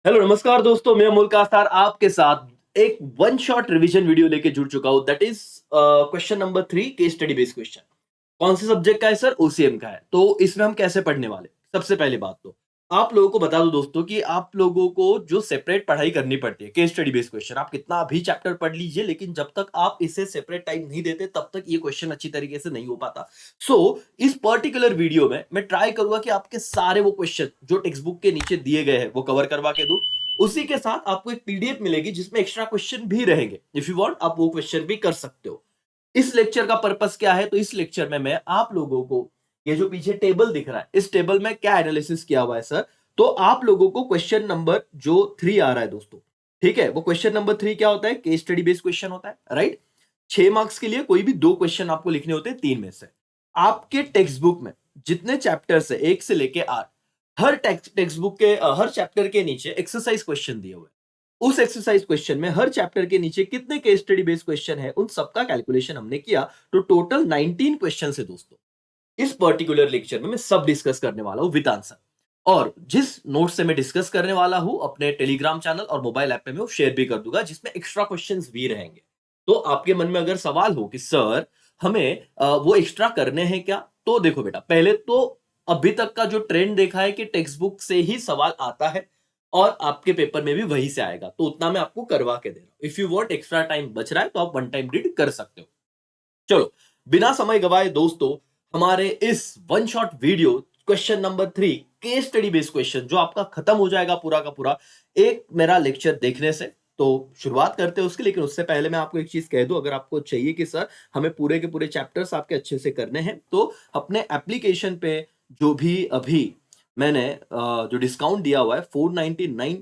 Hello नमस्कार दोस्तों, मैं अमोल कास्तार आपके साथ एक वन शॉट रिवीजन वीडियो लेके जुड़ चुका हूं। That is question number 3 case study based question. कौन से सब्जेक्ट का है सर? ओसीएम का है। तो इसमें हम कैसे पढ़ने वाले? सबसे पहली बात तो आप लोगों को बता दूं दोस्तों कि आप लोगों को जो सेपरेट पढ़ाई करनी पड़ती है केस स्टडी बेस्ड क्वेश्चन, आप कितना भी चैप्टर पढ़ लीजिए, लेकिन जब तक आप इसे सेपरेट टाइम नहीं देते तब तक ये क्वेश्चन अच्छी तरीके से नहीं हो पाता। सो इस पर्टिकुलर वीडियो में मैं ट्राई करूंगा कि आपके सारे वो क्वेश्चन जो टेक्स्ट बुक के नीचे दिए गए हैं वो कवर करवा के दूं। उसी के साथ आपको एक पीडीएफ मिलेगी जिसमें एक्स्ट्रा क्वेश्चन भी रहेंगे। इफ यू वांट आप वो क्वेश्चन भी कर सकते हो। इस लेक्चर का पर्पस क्या है? तो इस लेक्चर में मैं आप लोगों को ये जो पीछे टेबल दिख रहा है, इस टेबल में क्या एनालिसिस किया हुआ है सर, तो आप लोगों को क्वेश्चन नंबर जो 3 आ रहा है दोस्तों, ठीक है, वो क्वेश्चन नंबर 3 क्या होता है? केस स्टडी बेस्ड क्वेश्चन होता है, राइट। 6 मार्क्स के लिए कोई भी 2 क्वेश्चन आपको लिखने होते हैं 3 में से। आपके टेक्स्ट बुक में जितने चैप्टर्स है 1 से लेके 8, हर टेक्स्ट बुक के हर चैप्टर के नीचे एक्सरसाइज क्वेश्चन दिए हुए हैं। उस एक्सरसाइज क्वेश्चन में हर चैप्टर के नीचे कितने केस स्टडी बेस्ड क्वेश्चन है उन सबका कैलकुलेशन हमने किया, तो टोटल 19 क्वेश्चन है दोस्तों। इस पर्टिकुलर लेक्चर में मैं सब डिस्कस करने वाला हूं विद आंसर। और जिस नोट से मैं डिस्कस करने वाला हूं अपने टेलीग्राम चैनल और मोबाइल ऐप पे मैं वो शेयर भी कर दूंगा, जिसमें एक्स्ट्रा क्वेश्चंस भी रहेंगे। तो आपके मन में अगर सवाल हो कि सर हमें वो एक्स्ट्रा करने हैं क्या, तो देखो बेटा, पहले तो अभी तक का जो ट्रेंड देखा है कि टेक्स्ट बुक से ही सवाल आता है और आपके पेपर में भी वही से आएगा, तो उतना मैं आपको करवा के दे रहा हूं। If you want extra time बच रहा है तो आप वन टाइम रीड कर सकते हो। चलो, बिना समय गवाए दोस्तों, हमारे इस one shot video question number 3 case study based question जो आपका खत्म हो जाएगा पूरा का पूरा एक मेरा लेक्चर देखने से, तो शुरुआत करते हैं उसकी। लेकिन उससे पहले मैं आपको एक चीज कह दूं, अगर आपको चाहिए कि सर हमें पूरे के पूरे चैप्टर्स आपके अच्छे से करने हैं, तो अपने एप्लीकेशन पे जो भी अभी मैंने जो डिस्काउंट दिया हुआ है 499,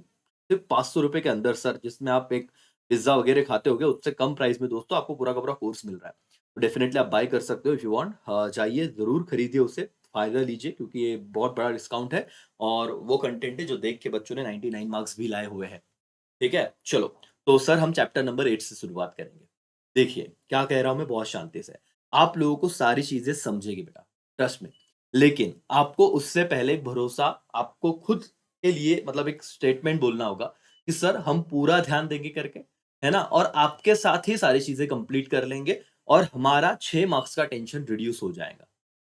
सिर्फ 500 रुपए के अंदर सर, जिसमें आप एक पिज्जा वगैरह खाते होगे, उससे कम प्राइस में दोस्तों आपको पूरा का पूरा कोर्स मिल रहा है। डेफिनेटली आप बाय कर सकते हो इफ यू वांट। जाइए जरूर खरीदिए उसे, फायदा लीजिए, क्योंकि ये बहुत बड़ा डिस्काउंट है और वो कंटेंट है जो देख के बच्चों ने 99 मार्क्स भी लाए हुए हैं। ठीक है, चलो। तो सर हम चैप्टर नंबर 8 से शुरुआत करेंगे। देखिए क्या कह रहा हूं मैं, बहुत शांति से। आप लोगों को सारी चीजें समझेगी बेटा, ट्रस्ट में। लेकिन आपको उससे पहले एक भरोसा आपको खुद के लिए, मतलब एक स्टेटमेंट बोलना होगा कि सर हम पूरा ध्यान देंगे करके, है ना, और आपके साथ ही सारी चीजें कंप्लीट कर लेंगे और हमारा 6 मार्क्स का टेंशन रिड्यूस हो जाएगा।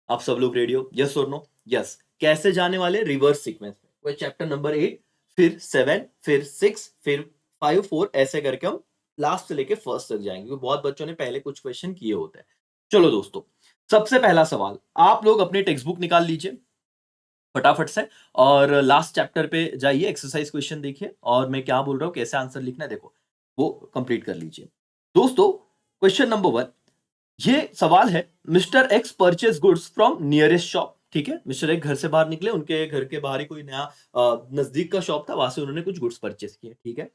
आप सब लोग रेडी हो? यस और नो? यस। कैसे जाने वाले? रिवर्स सीक्वेंस में। कोई चैप्टर नंबर 8, फिर 7, फिर 6, फिर 5, 4, ऐसे करके हम लास्ट से लेके फर्स्ट तक जाएंगे, क्योंकि बहुत बच्चों ने पहले कुछ क्वेश्चन किए होते हैं। चलो दोस्तों, सबसे पहला सवाल, आप लोग अपनी टेक्स्ट बुक निकाल लीजिए फटाफट से और लास्ट चैप्टर पे जाइए, एक्सरसाइज क्वेश्चन देखिए और मैं क्या बोल रहा हूं, कैसे आंसर लिखना है, देखो वो कंप्लीट कर लीजिए। दोस्तों, क्वेश्चन नंबर 1, ये सवाल है, mister x purchase goods from nearest shop. ठीक है, मिस्टर एक्स घर से बाहर निकले, उनके घर के बाहर ही कोई नया नजदीक का शॉप था, वहां से उन्होंने कुछ गुड्स परचेस किए। ठीक है।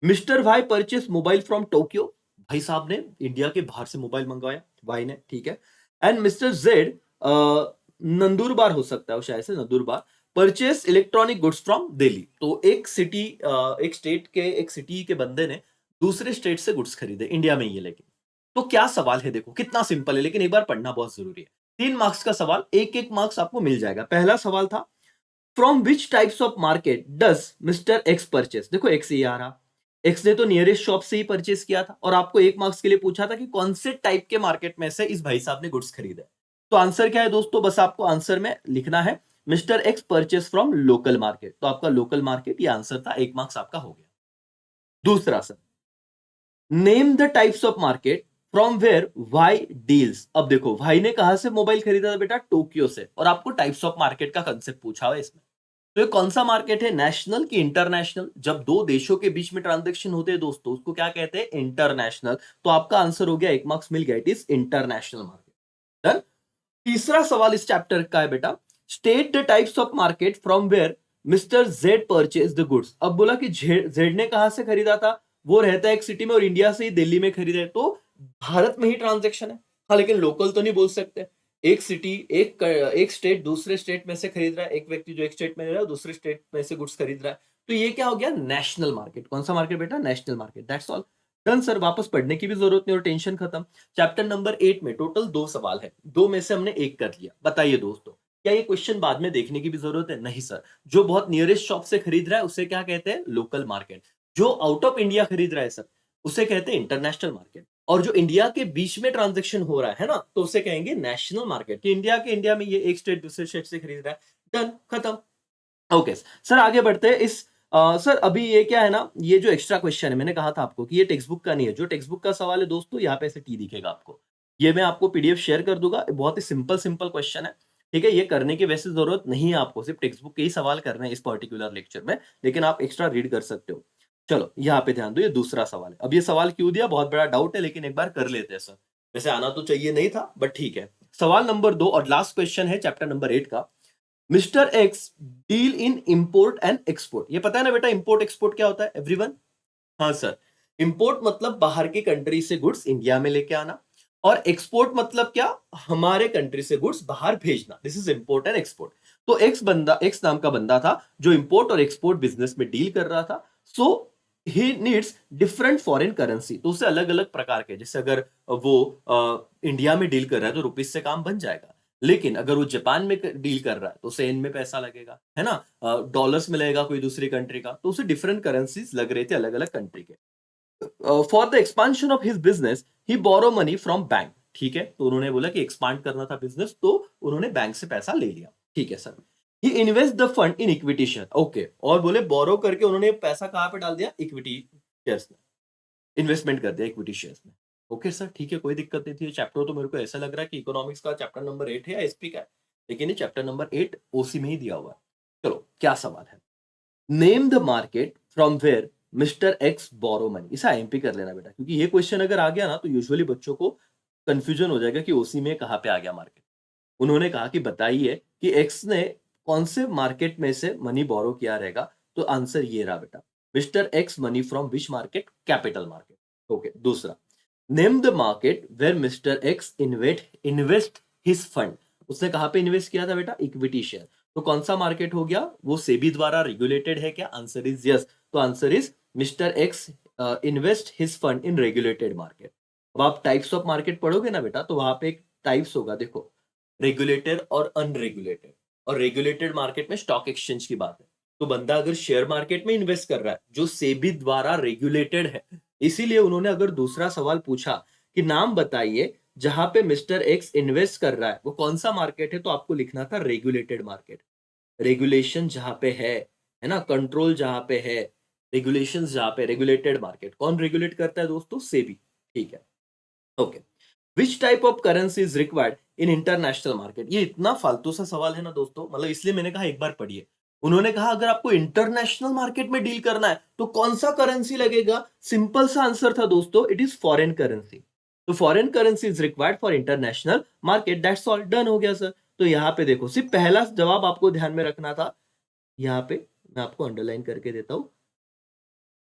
Mister Y purchase mobile from Tokyo, भाई साहब ने इंडिया के बाहर से मोबाइल मंगवाया, भाई ने। ठीक है। एंड मिस्टर जेड, नंदुरबार हो सकता है वो, शायद से Nandurbar, purchase electronic goods from Delhi. तो एक सिटी, एक स्टेट के, एक सिटी के बंदे ने दूसरे स्टेट से गुड्स खरीदे इंडिया में ही, लेकिन तो क्या सवाल है? देखो कितना सिंपल है, लेकिन एक बार पढ़ना बहुत जरूरी है। 3 मार्क्स का सवाल, एक एक मार्क्स आपको मिल जाएगा। पहला सवाल था, from which types of market does mister x purchase. देखो एक्स ही आ रहा, एक्स ने तो नियरेस्ट शॉप से ही परचेस किया था, और आपको 1 मार्क्स के लिए पूछा था कि कौन से टाइप के मार्केट में से इस भाई साहब ने गुड्स खरीदे। तो आंसर क्या है दोस्तों? बस आपको आंसर में लिखना है mister x purchase from local market, तो आपका लोकल मार्केट ये आंसर था, 1 मार्क्स आपका हो गया। दूसरा sir, name the types of market from where Y deals. अब देखो भाई ने कहां से मोबाइल खरीदा था बेटा? टोक्यो से, और आपको टाइप्स ऑफ मार्केट का कंसेप्ट पूछा हुआ है इसमें। तो ये कौन सा मार्केट है? नेशनल की इंटरनेशनल? जब दो देशों के बीच में ट्रांजेक्शन होते हैं दोस्तों, उसको क्या कहते हैं? इंटरनेशनल। तो आपका आंसर हो गया, 1 मार्क्स मिल गया, it is international market. Done. तीसरा सवाल इस चैप्टर का है बेटा, state the types of market from where mister Z purchase the goods. अब बोला कि जेड ने कहां से खरीदा था? वो रहता है एक सिटी में और इंडिया से ही दिल्ली में खरीदा है, तो भारत में ही ट्रांजेक्शन है। हाँ, लेकिन लोकल तो नहीं बोल सकते। एक सिटी, एक स्टेट दूसरे स्टेट में से खरीद रहा है, एक व्यक्ति जो एक स्टेट में रह रहा है दूसरे स्टेट में से गुड्स खरीद रहा है, तो ये क्या हो गया? National market. कौन सा मार्केट बेटा? National market. That's all. Done sir, वापस पढ़ने की भी जरूरत नहीं और टेंशन खत्म। चैप्टर नंबर 8 में टोटल 2 सवाल है, 2 में से हमने एक कर लिया। बताइए दोस्तों, क्या ये क्वेश्चन बाद में देखने की भी जरूरत है? नहीं सर। जो बहुत नियरेस्ट शॉप से खरीद रहा है उसे क्या कहते हैं? Local market. जो आउट ऑफ इंडिया खरीद रहा है सर, उसे कहते हैं इंटरनेशनल मार्केट। और जो इंडिया के बीच में ट्रांजेक्शन हो रहा है ना, तो उसे कहेंगे नेशनल मार्केट। कि इंडिया में ये एक स्टेट दूसरे स्टेट से खरीद रहा है, डन, खत्म। ओके सर, आगे बढ़ते हैं। सर अभी ये क्या है ना, ये जो एक्स्ट्रा क्वेश्चन है, मैंने कहा था आपको कि ये टेक्स्ट बुक का नहीं है। जो टेक्स्ट बुक का सवाल है दोस्तों, यहाँ पे ऐसे टी दिखेगा आपको। ये मैं आपको पीडीएफ शेयर कर दूंगा। बहुत ही सिंपल सिंपल क्वेश्चन है, ठीक है। ये करने की वैसे जरूरत नहीं है आपको, सिर्फ टेक्स्ट बुक के ही सवाल करने हैं इस पर्टिकुलर लेक्चर में, लेकिन आप एक्स्ट्रा रीड कर सकते हो। चलो यहाँ पे ध्यान दो, ये दूसरा सवाल है। अब ये सवाल क्यों दिया, बहुत बड़ा डाउट है, लेकिन एक बार कर लेते हैं सर। वैसे आना तो चाहिए नहीं था, बट ठीक है। सवाल नंबर 2 और लास्ट क्वेश्चन है चैप्टर नंबर 8 का। Mister x deal in import and export. ये पता है ना बेटा, इंपोर्ट एक्सपोर्ट क्या होता है एवरीवन? हाँ सर। इंपोर्ट मतलब बाहर की कंट्री से गुड्स इंडिया में लेके आना, और एक्सपोर्ट मतलब क्या, हमारे कंट्री से गुड्स बाहर भेजना। This is import and export. तो एक्स नाम का बंदा था जो इंपोर्ट और एक्सपोर्ट बिजनेस में डील कर रहा था। So he needs different foreign currency. तो उसे अलग अलग प्रकार के, जैसे अगर वो इंडिया में डील कर रहा है तो रुपीज से काम बन जाएगा। लेकिन अगर वो जापान में डील कर रहा है तो उसे एन में पैसा लगेगा, है ना। डॉलर्स में लगेगा कोई दूसरी कंट्री का, तो उसे डिफरेंट करेंसीज लग रहे थे अलग अलग कंट्री के। For the expansion of his business he borrow money from bank. ठीक है, तो उन्होंने बोला कि एक्सपांड करना था बिजनेस, तो उन्होंने बैंक से पैसा ले लिया। ठीक है sir. He invest the fund in equity share. Okay, और बोले बोरो करके उन्होंने पैसा कहां पे डाल दिया? इक्विटी शेयर्स में इन्वेस्टमेंट कर दिया, इक्विटी शेयर्स में। ओके सर, ठीक है, कोई दिक्कत नहीं थी। चैप्टर तो मेरे को ऐसा लग रहा है कि इकोनॉमिक्स का चैप्टर नंबर 8 है या एसपी का है, लेकिन ये चैप्टर नंबर 8 ओसी में ही दिया हुआ है। चलो क्या सवाल है? Name the market from where mister X borrow money. इसे आईएमपी कर लेना बेटा, क्योंकि ये क्वेश्चन अगर आ गया ना तो यूजुअली बच्चों को कंफ्यूजन हो जाएगा कि ओसी में कहां पे आ गया मार्केट। उन्होंने कहा कि बताइए कि एक्स ने कौन से मार्केट में से मनी बोरो किया रहेगा, तो आंसर ये रहा बेटा, mister X money from which market? Capital market. Okay, दूसरा, name the market where mister X invest his fund. उसने कहां पे इन्वेस्ट किया था बेटा? Equity share. तो कौन सा मार्केट हो गया वो? सेबी द्वारा रेगुलेटेड है क्या? Answer is yes. तो answer is mister X invest his fund in regulated market. अब आप टाइप्स ऑफ मार्केट पढ़ोगे ना बेटा, तो वहां पे एक टाइप्स होगा, देखो, रेगुलेटेड और अनरेगुलेटेड। और रेगुलेटेड मार्केट में स्टॉक एक्सचेंज की बात है। तो बंदा अगर शेयर मार्केट में इन्वेस्ट कर रहा है जो सेबी द्वारा रेगुलेटेड है, इसीलिए उन्होंने अगर दूसरा सवाल पूछा कि नाम बताइए जहां पे मिस्टर एक्स इन्वेस्ट कर रहा है, वो कौन सा मार्केट है, तो आपको लिखना था रेगुलेटेड मार्केट। रेगुलेशन जहां पे है ना, कंट्रोल जहां पे है, रेगुलेशन जहां पे, रेगुलेटेड मार्केट। कौन रेगुलेट करता है दोस्तों? सेबी। ठीक है, okay. Which type of currency is required in international market? ये इतना फालतू सा सवाल है ना दोस्तों, मतलब इसलिए मैंने कहा एक बार पढ़िए। उन्होंने कहा अगर आपको इंटरनेशनल मार्केट में डील करना है तो कौन सा करेंसी लगेगा? सिंपल सा आंसर था दोस्तों, इट इज फॉरेन करेंसी। तो foreign currency is required for international market, that's all, done हो गया सर। तो यहाँ पे देखो, सिर्फ पहला जवाब आपको ध्यान में रखना था। यहाँ पे मैं आपको अंडरलाइन करके देता हूं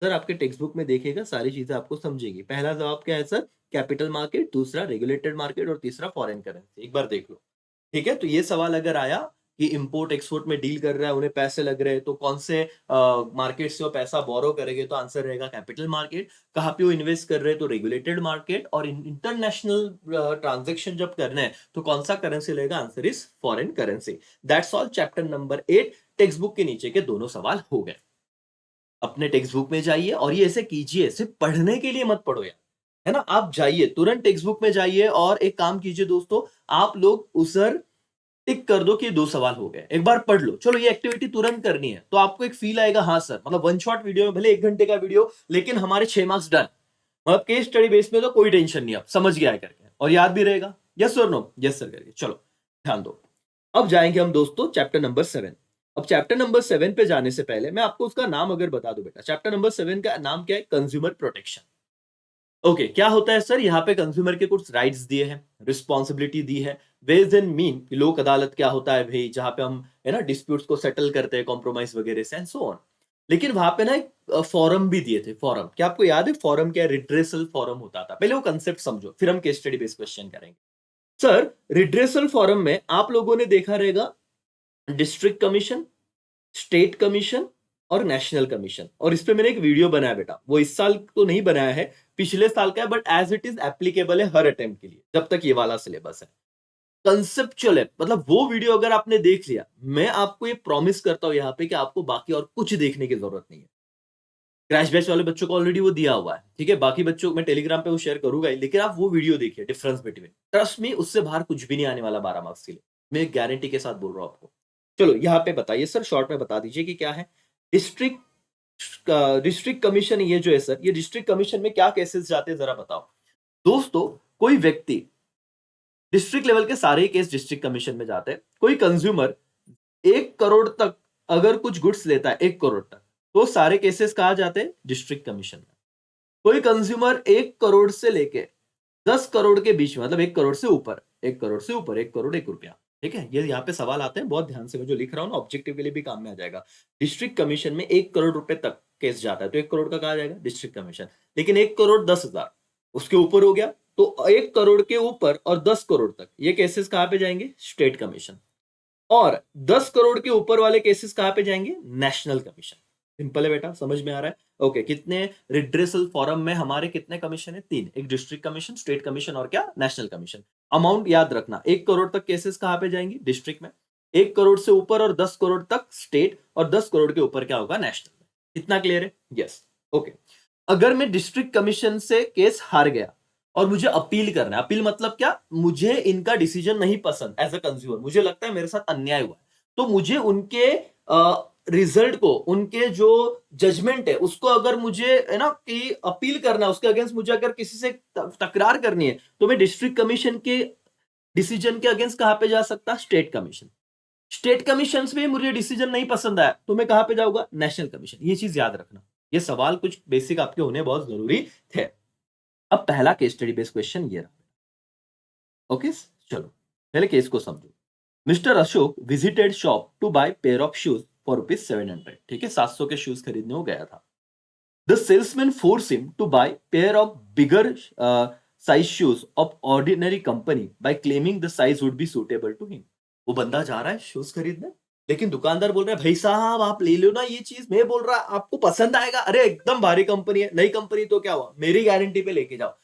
सर, आपके टेक्स्ट बुक में देखिएगा, सारी चीजें आपको समझेगी। पहला जवाब क्या है सर? कैपिटल मार्केट, दूसरा रेगुलेटेड मार्केट, और तीसरा फॉरेन करेंसी। एक बार देख लो, ठीक है। तो ये सवाल अगर आया कि इंपोर्ट एक्सपोर्ट में डील कर रहा है, उन्हें पैसे लग रहे हैं, तो कौन से मार्केट से वो पैसा बोरो करेंगे, तो आंसर रहेगा कैपिटल मार्केट। कहाँ पे वो इन्वेस्ट कर रहे हैं, तो रेगुलेटेड मार्केट। और इंटरनेशनल ट्रांजेक्शन जब करना है तो कौन सा करेंसी लेगा? Answer is foreign currency. That's all, chapter number 8 text book के नीचे के दोनों सवाल हो गए। अपने टेक्स्ट बुक में जाइए और ये ऐसे कीजिए, सिर्फ पढ़ने के लिए मत पढ़ो यार, है ना। आप जाइए, तुरंत टेक्स्ट बुक में जाइए और एक काम कीजिए दोस्तों, आप लोग उधर टिक कर दो कि 2 सवाल हो गए। एक बार पढ़ लो, चलो ये एक्टिविटी तुरंत करनी है, तो आपको एक फील आएगा, हाँ सर, मतलब वन शॉट वीडियो में भले 1 घंटे का वीडियो, लेकिन हमारे 6 मार्क्स डन। मतलब केस स्टडी बेस में तो कोई टेंशन नहीं, आप समझ गया है करके, और याद भी रहेगा। यस और नो? यस सर करके। चलो ध्यान दो। अब जाएंगे हम दोस्तों चैप्टर नंबर 7। अब चैप्टर नंबर 7 पे जाने से पहले मैं आपको उसका नाम अगर बता दूं बेटा, चैप्टर नंबर 7 का नाम क्या है? Consumer protection. ओके, क्या होता है सर? यहाँ पे कंज्यूमर के कुछ राइट्स दिए हैं, रिस्पॉन्सिबिलिटी दी है। वेज एंड मीन, लोक अदालत क्या होता है भाई, जहां पे हम, है ना, डिस्प्यूट्स को सेटल करते हैं कॉम्प्रोमाइज वगैरह से, एंड सो ऑन। लेकिन वहां पे ना एक फॉरम भी दिए थे। फॉरम क्या आपको याद है? फॉरम क्या? रिड्रेसल फॉरम होता था। पहले वो कंसेप्ट समझो, फिर हम केस स्टडी बेस्ड क्वेश्चन करेंगे। सर, रिड्रेसल फॉरम में आप लोगों ने देखा रहेगा डिस्ट्रिक्ट कमीशन, स्टेट कमीशन और नेशनल कमीशन। और इस पे मैंने एक वीडियो बनाया बेटा, वो इस साल तो नहीं बनाया है, पिछले साल का है, but as it is applicable है हर अटेम्प्ट के लिए, जब तक ये वाला सिलेबस है। कंसेप्चुअल है, मतलब वो वीडियो अगर आपने देख लिया, मैं आपको ये प्रॉमिस करता हूं यहां पे कि आपको बाकी और कुछ देखने की जरूरत नहीं है। क्रैश बैच वाले बच्चों को ऑलरेडी वो दिया हुआ है, ठीक है, बाकी बच्चों मैं टेलीग्राम पे वो शेयर करूंगा ही, लेकिन आप वो वीडियो देखिए, डिफरेंस बिटवीन, ट्रस्ट मी उससे बाहर कुछ भी नहीं आने वाला 12 मार्क्स के लिए, मैं गारंटी के साथ बोल रहा हूं आपको। चलो यहाँ पे बताइए सर, शॉर्ट में बता दीजिए कि क्या है डिस्ट्रिक्ट डिस्ट्रिक्ट कमीशन। ये जो है सर, ये डिस्ट्रिक्ट कमीशन में क्या केसेस जाते हैं जरा बताओ दोस्तों। कोई व्यक्ति, डिस्ट्रिक्ट लेवल के सारे केस डिस्ट्रिक्ट कमीशन में जाते हैं। कोई कंज्यूमर 1 करोड़ तक अगर कुछ गुड्स लेता है, 1 करोड़ तक, तो सारे केसेस कहा जाते हैं डिस्ट्रिक्ट कमीशन में। कोई कंज्यूमर 1 करोड़ से लेके 10 करोड़ के बीच में, मतलब 1 करोड़ से ऊपर, 1 करोड़ से ऊपर, 1 करोड़ 1 रुपया, ठीक है, ये यहाँ पे सवाल आते हैं, बहुत ध्यान से मैं जो लिख रहा हूँ ना, ऑब्जेक्टिव के लिए भी काम में आ जाएगा। डिस्ट्रिक्ट कमीशन में 1 करोड़ रुपए तक केस जाता है, तो 1 करोड़ का कहा जाएगा डिस्ट्रिक्ट कमीशन। लेकिन 1 करोड़ 10 हजार उसके ऊपर हो गया, तो 1 करोड़ के ऊपर और 10 करोड़ तक ये केसेस कहाँ पे जाएंगे, स्टेट कमीशन। और 10 करोड़ के ऊपर वाले केसेस कहां पे जाएंगे, नेशनल कमीशन। सिंपल है बेटा, समझ में आ रहा है। ओके, कितने रिड्रेसल फॉरम में हमारे कितने कमीशन है, 3, एक डिस्ट्रिक्ट कमीशन, स्टेट कमीशन और क्या, नेशनल कमीशन। अमाउंट याद रखना, 1 करोड़ तक केसेस कहां पे जाएंगी, डिस्ट्रिक्ट में। 1 करोड़ से ऊपर और 10 करोड़ तक स्टेट, और 10 करोड़ के ऊपर क्या होगा, नेशनल। इतना क्लियर है, यस। ओके, अगर मैं डिस्ट्रिक्ट कमीशन से केस हार गया और मुझे अपील करना है, अपील मतलब क्या, मुझे इनका डिसीजन नहीं पसंद, एज अ कंज्यूमर मुझे लगता है मेरे साथ अन्याय हुआ है, तो मुझे उनके रिजल्ट को, उनके जो जजमेंट है उसको अगर मुझे है ना कि अपील करना है, उसके अगेंस्ट मुझे अगर किसी से तकरार करनी है, तो मैं डिस्ट्रिक्ट कमीशन के डिसीजन के अगेंस्ट कहां पे जा सकता, स्टेट कमीशन। स्टेट कमीशन में मुझे डिसीजन नहीं पसंद आया तो मैं कहां पे जाऊंगा, नेशनल कमीशन। ये चीज याद रखना, ये सवाल कुछ बेसिक आपके होने बहुत जरूरी थे। अब पहला केस स्टडी बेस्ड क्वेश्चन ये रहा। ओके, चलो पहले केस को समझो। Mister Ashok visited shop to buy pair of shoes for ₹700। ठीक है, 700 के शूज खरीदने वो गया था। The salesman force him to buy pair of bigger size shoes of ordinary company by claiming the size would be suitable to him. वो बंदा जा रहा है शूज खरीदने, लेकिन दुकानदार बोल रहा है भाई साहब आप ले लो ना ये चीज, मैं बोल रहा आपको पसंद आएगा, अरे एकदम भारी कंपनी है, नई कंपनी तो क्या हुआ, मेरी गारंटी पे लेके जाओ।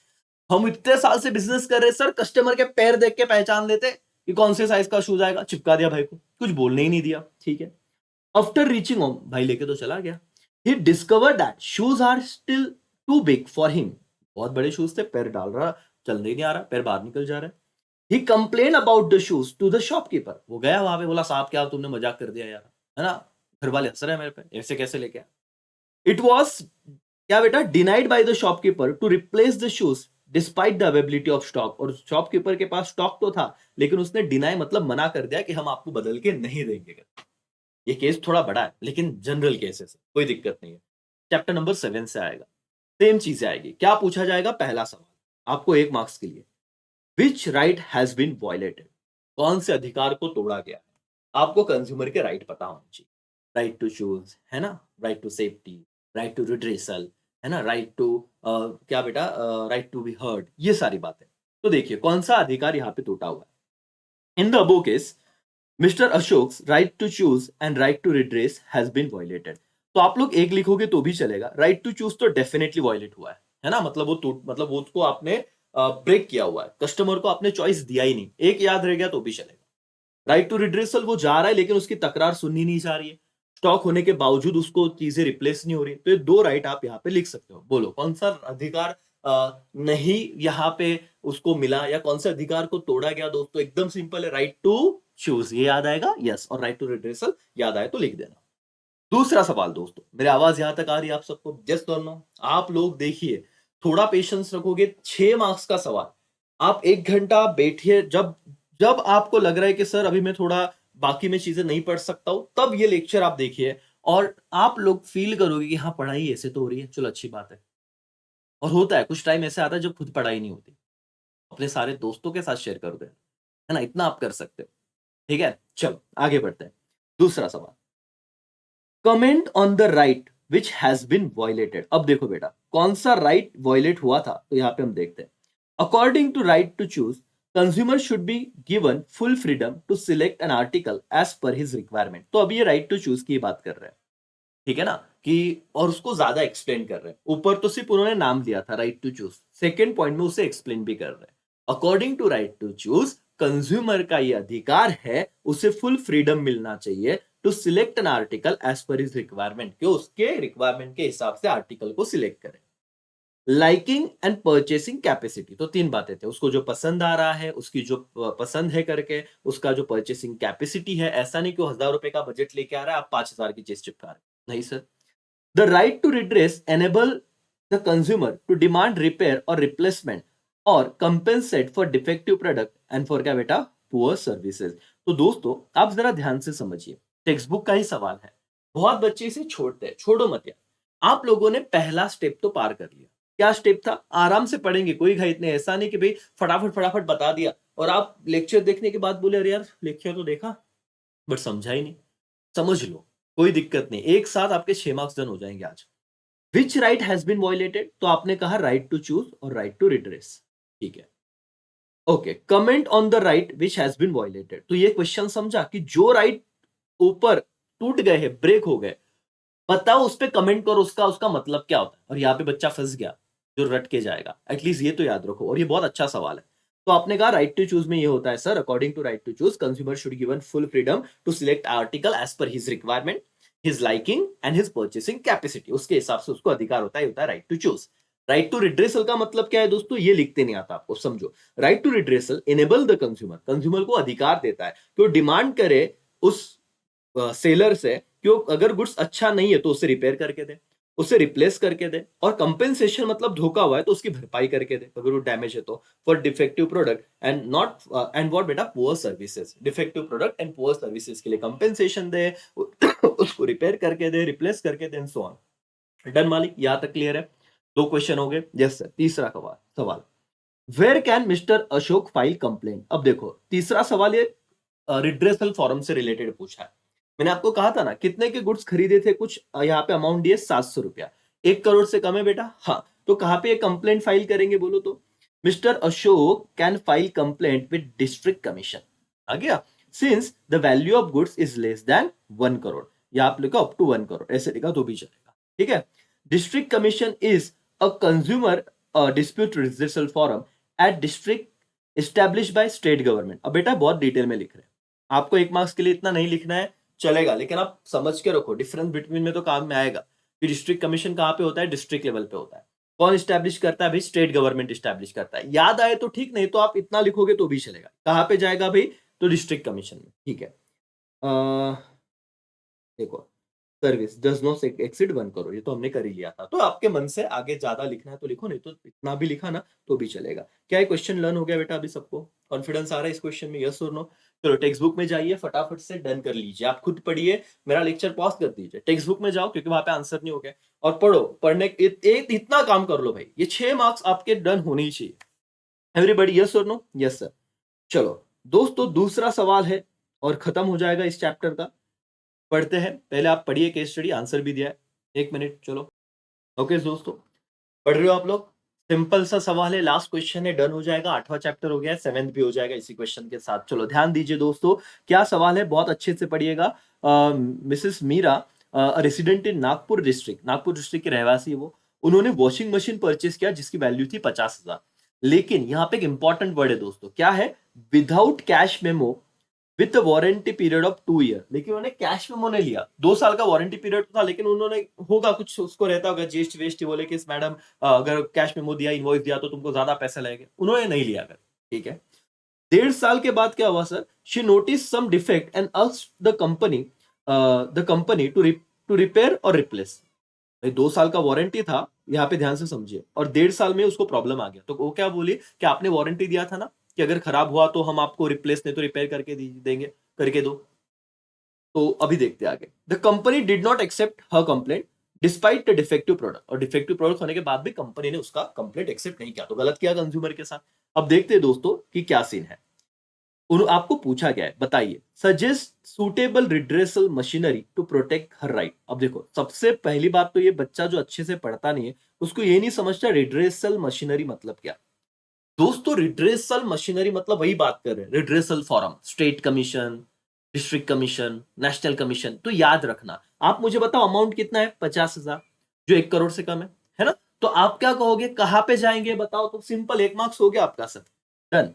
हम इतने साल से बिजनेस कर रहे सर, कस्टमर के पैर देख के पहचान लेते कि कौन से साइज का शूज आएगा। चिपका दिया भाई को, कुछ बोलने ही नहीं दिया, ठीक है। आफ्टर रीचिंग होम, भाई लेके तो चला गया। He discover that shoes are still too big for him. बहुत बड़े शूज थे, पैर डाल रहा, चल नहीं आ रहा, पैर बाहर निकल जा रहा है। He complain about the shoes to the shopkeeper. वो गया वहां पे, बोला साहब क्या तुमने मजाक कर दिया यार, है ना, घर वाले हंस रहे हैं मेरे पे, ऐसे कैसे लेके आया। इट वॉज क्या बेटा, denied by the shopkeeper to replace the shoes despite the availability of stock. और शॉपकीपर के पास स्टॉक तो था, लेकिन उसने डिनाई मतलब मना कर दिया कि हम आपको बदल के नहीं देंगे। ये केस थोड़ा बड़ा है, लेकिन जनरल केस है, कोई दिक्कत नहीं है। चैप्टर नंबर 7 से आएगा, सेम चीजें आएगी। क्या पूछा जाएगा, पहला सवाल आपको 1 मार्क्स के लिए, विच राइट हैज बीन वायलेटेड। कौन से अधिकार को तोड़ा गया है। आपको कंज्यूमर के राइट पता होना चाहिए, राइट टू चूज, है ना, right to safety, right to redressal, है ना, राइट टू क्या बेटा, राइट टू बी हर्ड, ये सारी बातें। तो देखिए कौन सा अधिकार यहाँ पे टूटा हुआ है। In the above case mister Ashok's right to choose and right to redress has been violated. तो आप लोग एक लिखोगे तो भी चलेगा, राइट टू चूज तो डेफिनेटली वायलेट हुआ है ना, मतलब वो टूट, मतलब वो उसको आपने ब्रेक किया हुआ है, कस्टमर को आपने चॉइस दिया ही नहीं, एक याद रह गया तो भी चलेगा। राइट टू रिड्रेसल, वो जा रहा है लेकिन उसकी तकरार सुननी नहीं जा रही है, स्टॉक होने के बावजूद उसको चीजें रिप्लेस नहीं हो रही, तो ये 2 राइट आप यहाँ पे लिख सकते हो। बोलो कौन सा अधिकार नहीं यहाँ पे उसको मिला, या कौन से अधिकार को तोड़ा गया। दोस्तों एकदम सिंपल है, राइट टू चूज ये याद आएगा, यस, और राइट टू रिड्रेसल याद आए तो लिख देना। दूसरा सवाल दोस्तों, मेरी आवाज यहां तक आ रही है आप सबको, जस्ट और नो। आप लोग देखिए, थोड़ा पेशेंस रखोगे, 6 मार्क्स का सवाल। आप 1 घंटा बैठिए, जब जब आपको लग रहा है कि सर अभी मैं थोड़ा बाकी में चीजें नहीं पढ़ सकता हूं, तब ये लेक्चर आप देखिए, और आप लोग फील करोगे कि हाँ पढ़ाई ऐसे तो हो रही है, चलो अच्छी बात है। और होता है कुछ टाइम ऐसे आता है जब खुद पढ़ाई नहीं होती, अपने सारे दोस्तों के साथ शेयर कर दो, है ना, इतना आप कर सकते हो। ठीक है, चलो आगे बढ़ते हैं। दूसरा सवाल, comment on the right which has been violated. अब देखो बेटा कौन सा राइट वायलेट हुआ था, तो यहां पे हम देखते हैं। According to right to choose, consumer should be given full freedom to select an article as per his requirement. तो अब ये राइट टू चूज की बात कर रहे हैं, ठीक है ना, कि और उसको ज्यादा एक्सप्लेन कर रहे हैं। ऊपर तो सिर्फ उन्होंने नाम दिया था right to choose, second point में उसे एक्सप्लेन भी कर रहे हैं। According to right to choose, consumer का ये अधिकार है, उसे फुल फ्रीडम मिलना चाहिए to select an article as per his requirement, कि उसके रिक्वायरमेंट के हिसाब से आर्टिकल को सिलेक्ट करे। लाइकिंग एंड परचेसिंग कैपेसिटी, तो तीन बातें थे, उसको जो पसंद आ रहा है, उसकी जो पसंद है करके, उसका जो परचेसिंग कैपेसिटी है। ऐसा नहीं कि 1,000 रुपए का बजट लेके आ रहा है, आप 5,000 की चीज चिपका रहे, नहीं सर। The right to redress enable the consumer to demand repair और रिप्लेसमेंट और compensate for defective product and for क्या बेटा, पुअर सर्विसेज। तो दोस्तों आप जरा ध्यान से समझिए, टेक्स्ट बुक का ही सवाल है, बहुत बच्चे इसे छोड़ते हैं, छोड़ो मत यार। आप लोगों ने पहला स्टेप तो पार कर लिया। क्या स्टेप था? आराम से पढ़ेंगे, कोई घाई नहीं, ऐसा नहीं कि भाई फटाफट फटाफट बता दिया और आप लेक्चर देखने के बाद बोले अरे यार लेक्चर तो देखा बट समझा ही नहीं। समझ लो, कोई दिक्कत नहीं, एक साथ आपके 6 मार्क्स डन हो जाएंगे आज। Which right has been violated, तो आपने कहा राइट टू चूज और राइट टू रिड्रेस, ठीक है। Okay, comment on the right which has been violated, तो ये क्वेश्चन समझा कि जो राइट ऊपर टूट गए हैं, ब्रेक हो गए, बताओ उस पर कमेंट करो, उसका उसका मतलब क्या होता है। और यहाँ पे बच्चा फंस गया जो रट के जाएगा, एटलीस्ट ये तो याद रखो, और ये बहुत अच्छा सवाल है। तो आपने कहा राइट टू चूज में ये होता है sir, according to right to choose consumer should given full freedom to select article as per his requirement, his liking and his purchasing capacity, उसके हिसाब से उसको अधिकार होता है, होता है right to choose. Right to redressal का मतलब क्या है दोस्तों, ये लिखते नहीं आता आपको, समझो। Right to redressal enable the consumer, consumer को अधिकार देता है कि वो डिमांड करे उस सेलर से कि वो अगर गुड्स अच्छा नहीं है तो उसे रिपेयर करके दे, उसे रिप्लेस करके दे, और कंपेंसेशन मतलब धोखा हुआ है तो उसकी भरपाई करके दे अगर वो डैमेज है तो, for defective product and not and what बेटा, poor services. Defective product and poor services के लिए कंपेंसेशन दे, उसको रिपेयर करके दे, रिप्लेस करके दे, एंड सो ऑन। डन मालिक, यहां तक क्लियर है? दो क्वेश्चन हो गए। Yes sir. तीसरा सवाल, where can mister Ashok file complaint. अब देखो तीसरा सवाल ये रिड्रेसल फॉरम से रिलेटेड पूछा है। मैंने आपको कहा था ना कितने के गुड्स खरीदे थे, कुछ यहाँ पे अमाउंट दिए 700 रुपया, 1 करोड़ से कम है बेटा, हाँ। तो कहां पे कंप्लेंट फाइल करेंगे बोलो तो, mister Ashok can file complaint with district commission, आ गया, since the value of goods is less than 1 crore, या आप लिखो अप टू 1 करोड़, ऐसे लिखा तो भी चलेगा, ठीक है। District commission is a consumer dispute redressal forum at district establish by state government. अब बेटा बहुत डिटेल में लिख रहे हैं, आपको 1 मार्क्स के लिए इतना नहीं लिखना है, चलेगा, लेकिन आप समझ के रखो, डिफरेंस बिटवीन में तो काम में आएगा कि डिस्ट्रिक्ट कमीशन कहां पे होता है, डिस्ट्रिक्ट लेवल पे होता है। कौन स्टैब्लिश करता है भाई, स्टेट गवर्नमेंट स्टैब्लिश करता है। याद आए तो ठीक, नहीं तो आप इतना लिखोगे तो भी चलेगा। कहां पे जाएगा भाई, तो डिस्ट्रिक्ट कमीशन में, ठीक है। देखो, service does not exceed 1 crore, ये तो हमने कर ही लिया था। तो आपके मन से आगे ज्यादा लिखना है तो लिखो, नहीं तो इतना भी लिखा ना तो भी चलेगा। क्या ये क्वेश्चन लर्न हो गया बेटा अभी सबको? कॉन्फिडेंस आ रहा है इस क्वेश्चन में, यस और नो? चलो टेक्स्ट बुक में जाइए, फटाफट से डन कर लीजिए, आप खुद पढ़िए, मेरा लेक्चर पॉज कर दीजिए, टेक्स्ट बुक में जाओ क्योंकि वहां पे आंसर नहीं हो गया, और पढ़ो। पढ़ने इतना काम कर लो भाई, ये 6 मार्क्स आपके डन होने ही चाहिए। एवरीबडी यस और नो? Yes sir. चलो दोस्तों दूसरा सवाल है और खत्म हो जाएगा इस चैप्टर का। पढ़ते हैं, पहले आप पढ़िए केस स्टडी, आंसर भी दिया है, 1 मिनट, चलो। ओके दोस्तों, पढ़ रहे हो आप लोग? सिंपल सा सवाल है, लास्ट क्वेश्चन है, डन हो जाएगा, 8वां चैप्टर हो गया है, 7th भी हो जाएगा इसी क्वेश्चन के साथ। चलो ध्यान दीजिए दोस्तों, क्या सवाल है, बहुत अच्छे से पढ़िएगा। Mrs Meera, resident in Nagpur district, Nagpur district के रहवासी है वो, उन्होंने वॉशिंग मशीन परचेस किया जिसकी वैल्यू थी 50,000, लेकिन यहाँ पे एक इंपॉर्टेंट वर्ड है दोस्तों, क्या है, without cash memo with warranty period of 2 year. लेकिन उन्होंने कैश मेमो नहीं लिया, 2 साल का वारंटी पीरियड था, लेकिन उन्होंने, होगा कुछ उसको रहता होगा जीएसटी वेस्ट, बोले कि मैडम अगर कैश मेमो दिया, इनवॉइस दिया तो तुमको ज्यादा पैसा लगेगा, उन्होंने नहीं लिया अगर, ठीक है। 1.5 साल के बाद क्या हुआ sir, she notice some defect and asked the company to repair और रिप्लेस। भाई 2 साल का वारंटी था, यहाँ पे ध्यान से समझिए, और 1.5 साल में उसको प्रॉब्लम आ गया, तो वो क्या बोली कि आपने वारंटी दिया था ना कि अगर खराब हुआ तो हम आपको रिप्लेस नहीं तो रिपेयर करके देंगे, करके दो। तो अभी देखते हैं आगे। The company did not accept her complaint despite the defective product, और डिफेक्टिव प्रोडक्ट होने के बाद भी कंपनी ने उसका कंप्लेंट एक्सेप्ट नहीं किया, तो गलत किया कंज्यूमर के साथ। अब देखते हैं दोस्तों कि क्या सीन है। आपको पूछा गया है, बताइए, suggest suitable redressal machinery to protect her right. अब देखो सबसे पहली बात तो ये बच्चा जो अच्छे से पढ़ता नहीं है उसको ये नहीं समझता रिड्रेसल मशीनरी मतलब क्या। दोस्तों रिड्रेसल मशीनरी मतलब वही बात कर रहे हैं, redressal forum, state commission, district commission, national commission. तो याद रखना, आप मुझे बताओ अमाउंट कितना है, 50,000, जो 1 करोड़ से कम है ना। तो आप क्या कहोगे, कहां पे जाएंगे बताओ, तो सिंपल, 1 मार्क्स हो गया आपका sir, done.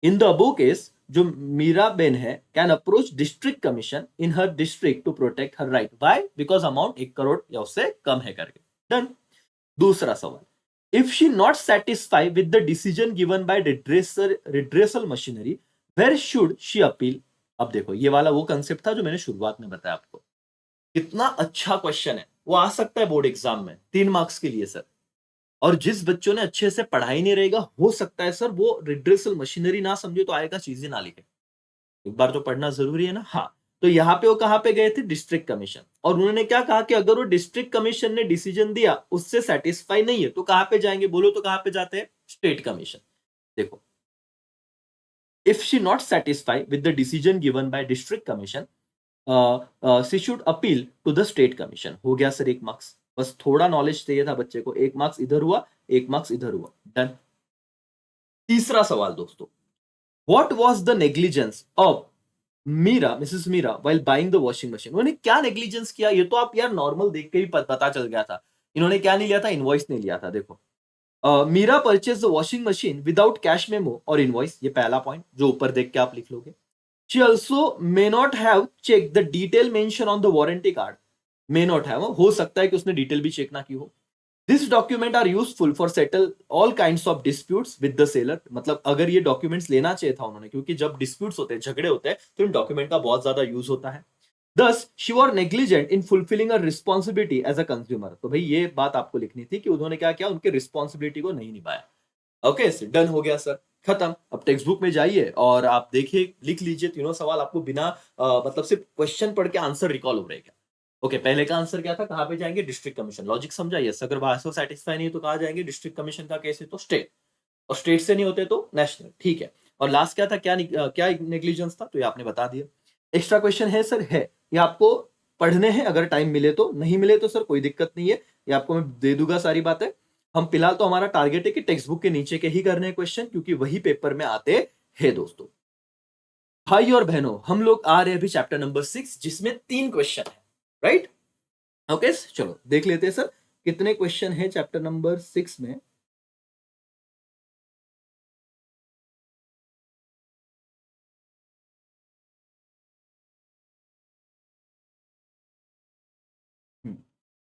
In the above case जो मीरा बेन है can approach district commission in her district to protect her right, why? Because amount 1 crore या उससे कम है करके। डन। दूसरा सवाल, if she not satisfy with the decision given by redressal machinery, where should she appeal? अब देखो, ये वाला वो कंसेप्ट था जो मैंने शुरुआत में बताया आपको। कितना अच्छा क्वेश्चन है, वो आ सकता है बोर्ड एग्जाम में 3 मार्क्स के लिए सर। और जिस बच्चों ने अच्छे से पढ़ाई नहीं रहेगा, हो सकता है सर वो रिड्रेसल मशीनरी ना समझे तो आएगा चीजें ना लिखे। एक बार तो पढ़ना जरूरी है ना। हाँ, तो यहाँ पे वो कहां पे गए थे? District commission. और उन्होंने क्या कहा कि अगर वो डिस्ट्रिक्ट कमीशन ने डिसीजन दिया उससे सेटिस्फाई नहीं है तो कहां पे जाएंगे? बोलो तो कहां पे जाते हैं? State commission. देखो, if she not satisfy with the decision given by district commission, she should appeal to the state commission. हो गया सर 1 मार्क्स। बस थोड़ा नॉलेज चाहिए था बच्चे को। 1 मार्क्स इधर हुआ, 1 मार्क्स इधर हुआ। डन। तीसरा सवाल दोस्तों, what was the negligence of Meera, Mrs Meera, while buying the washing machine? उन्होंने क्या नेग्लिजेंस किया? ये तो आप यार नॉर्मल देख के ही पता चल गया था। इन्होंने क्या नहीं लिया था? इनवॉइस नहीं लिया था। देखो, Meera purchase the washing machine without cash memo और इनवॉइस। ये पहला पॉइंट जो ऊपर देख के आप लिख लोगे। She also may not have check the detail mention on the warranty card. May not have, हो सकता है कि उसने डिटेल भी चेक ना की हो। This document are useful for settle all kinds of disputes with the seller. मतलब अगर ये डॉक्यूमेंट्स लेना चाहिए था उन्होंने, क्योंकि जब डिस्प्यूट्स होते हैं, झगड़े होते हैं, तो इन डॉक्यूमेंट का बहुत ज्यादा यूज होता है। Thus, she were negligent in fulfilling a responsibility as a consumer. तो भाई ये बात आपको लिखनी थी कि उन्होंने क्या किया? उनके रिस्पॉन्सिबिलिटी को नहीं निभाया। ओके, डन हो गया सर, खत्म। अब टेक्स्ट बुक में जाइए और आप देखिए, लिख लीजिए तीनों सवाल। आपको बिना मतलब सिर्फ क्वेश्चन पढ़ के आंसर रिकॉल हो रहेगा। ओके, पहले का आंसर क्या था? कहां पे जाएंगे? District commission. लॉजिक समझा? यस। अगर वहां से सेटिस्फाई नहीं है तो कहा जाएंगे? डिस्ट्रिक्ट कमीशन का केस है तो स्टेट, और स्टेट से नहीं होते तो नेशनल। ठीक है। और लास्ट क्या था? क्या नेग्लिजेंस था? तो ये आपने बता दिया। एक्स्ट्रा क्वेश्चन है सर? है। ये आपको पढ़ने हैं, अगर टाइम मिले तो। नहीं मिले तो सर कोई दिक्कत नहीं है, ये आपको मैं दे दूंगा सारी बातें। हम फिलहाल तो हमारा टारगेट है कि टेक्स्ट बुक के नीचे के ही करने हैं क्वेश्चन, क्योंकि वही पेपर में आते हैं दोस्तों। भाई और बहनों, हम लोग आ रहे हैं अभी चैप्टर नंबर 6, जिसमें 3 क्वेश्चन है। राइट? ओके, चलो देख लेते हैं सर कितने क्वेश्चन है चैप्टर नंबर 6 में।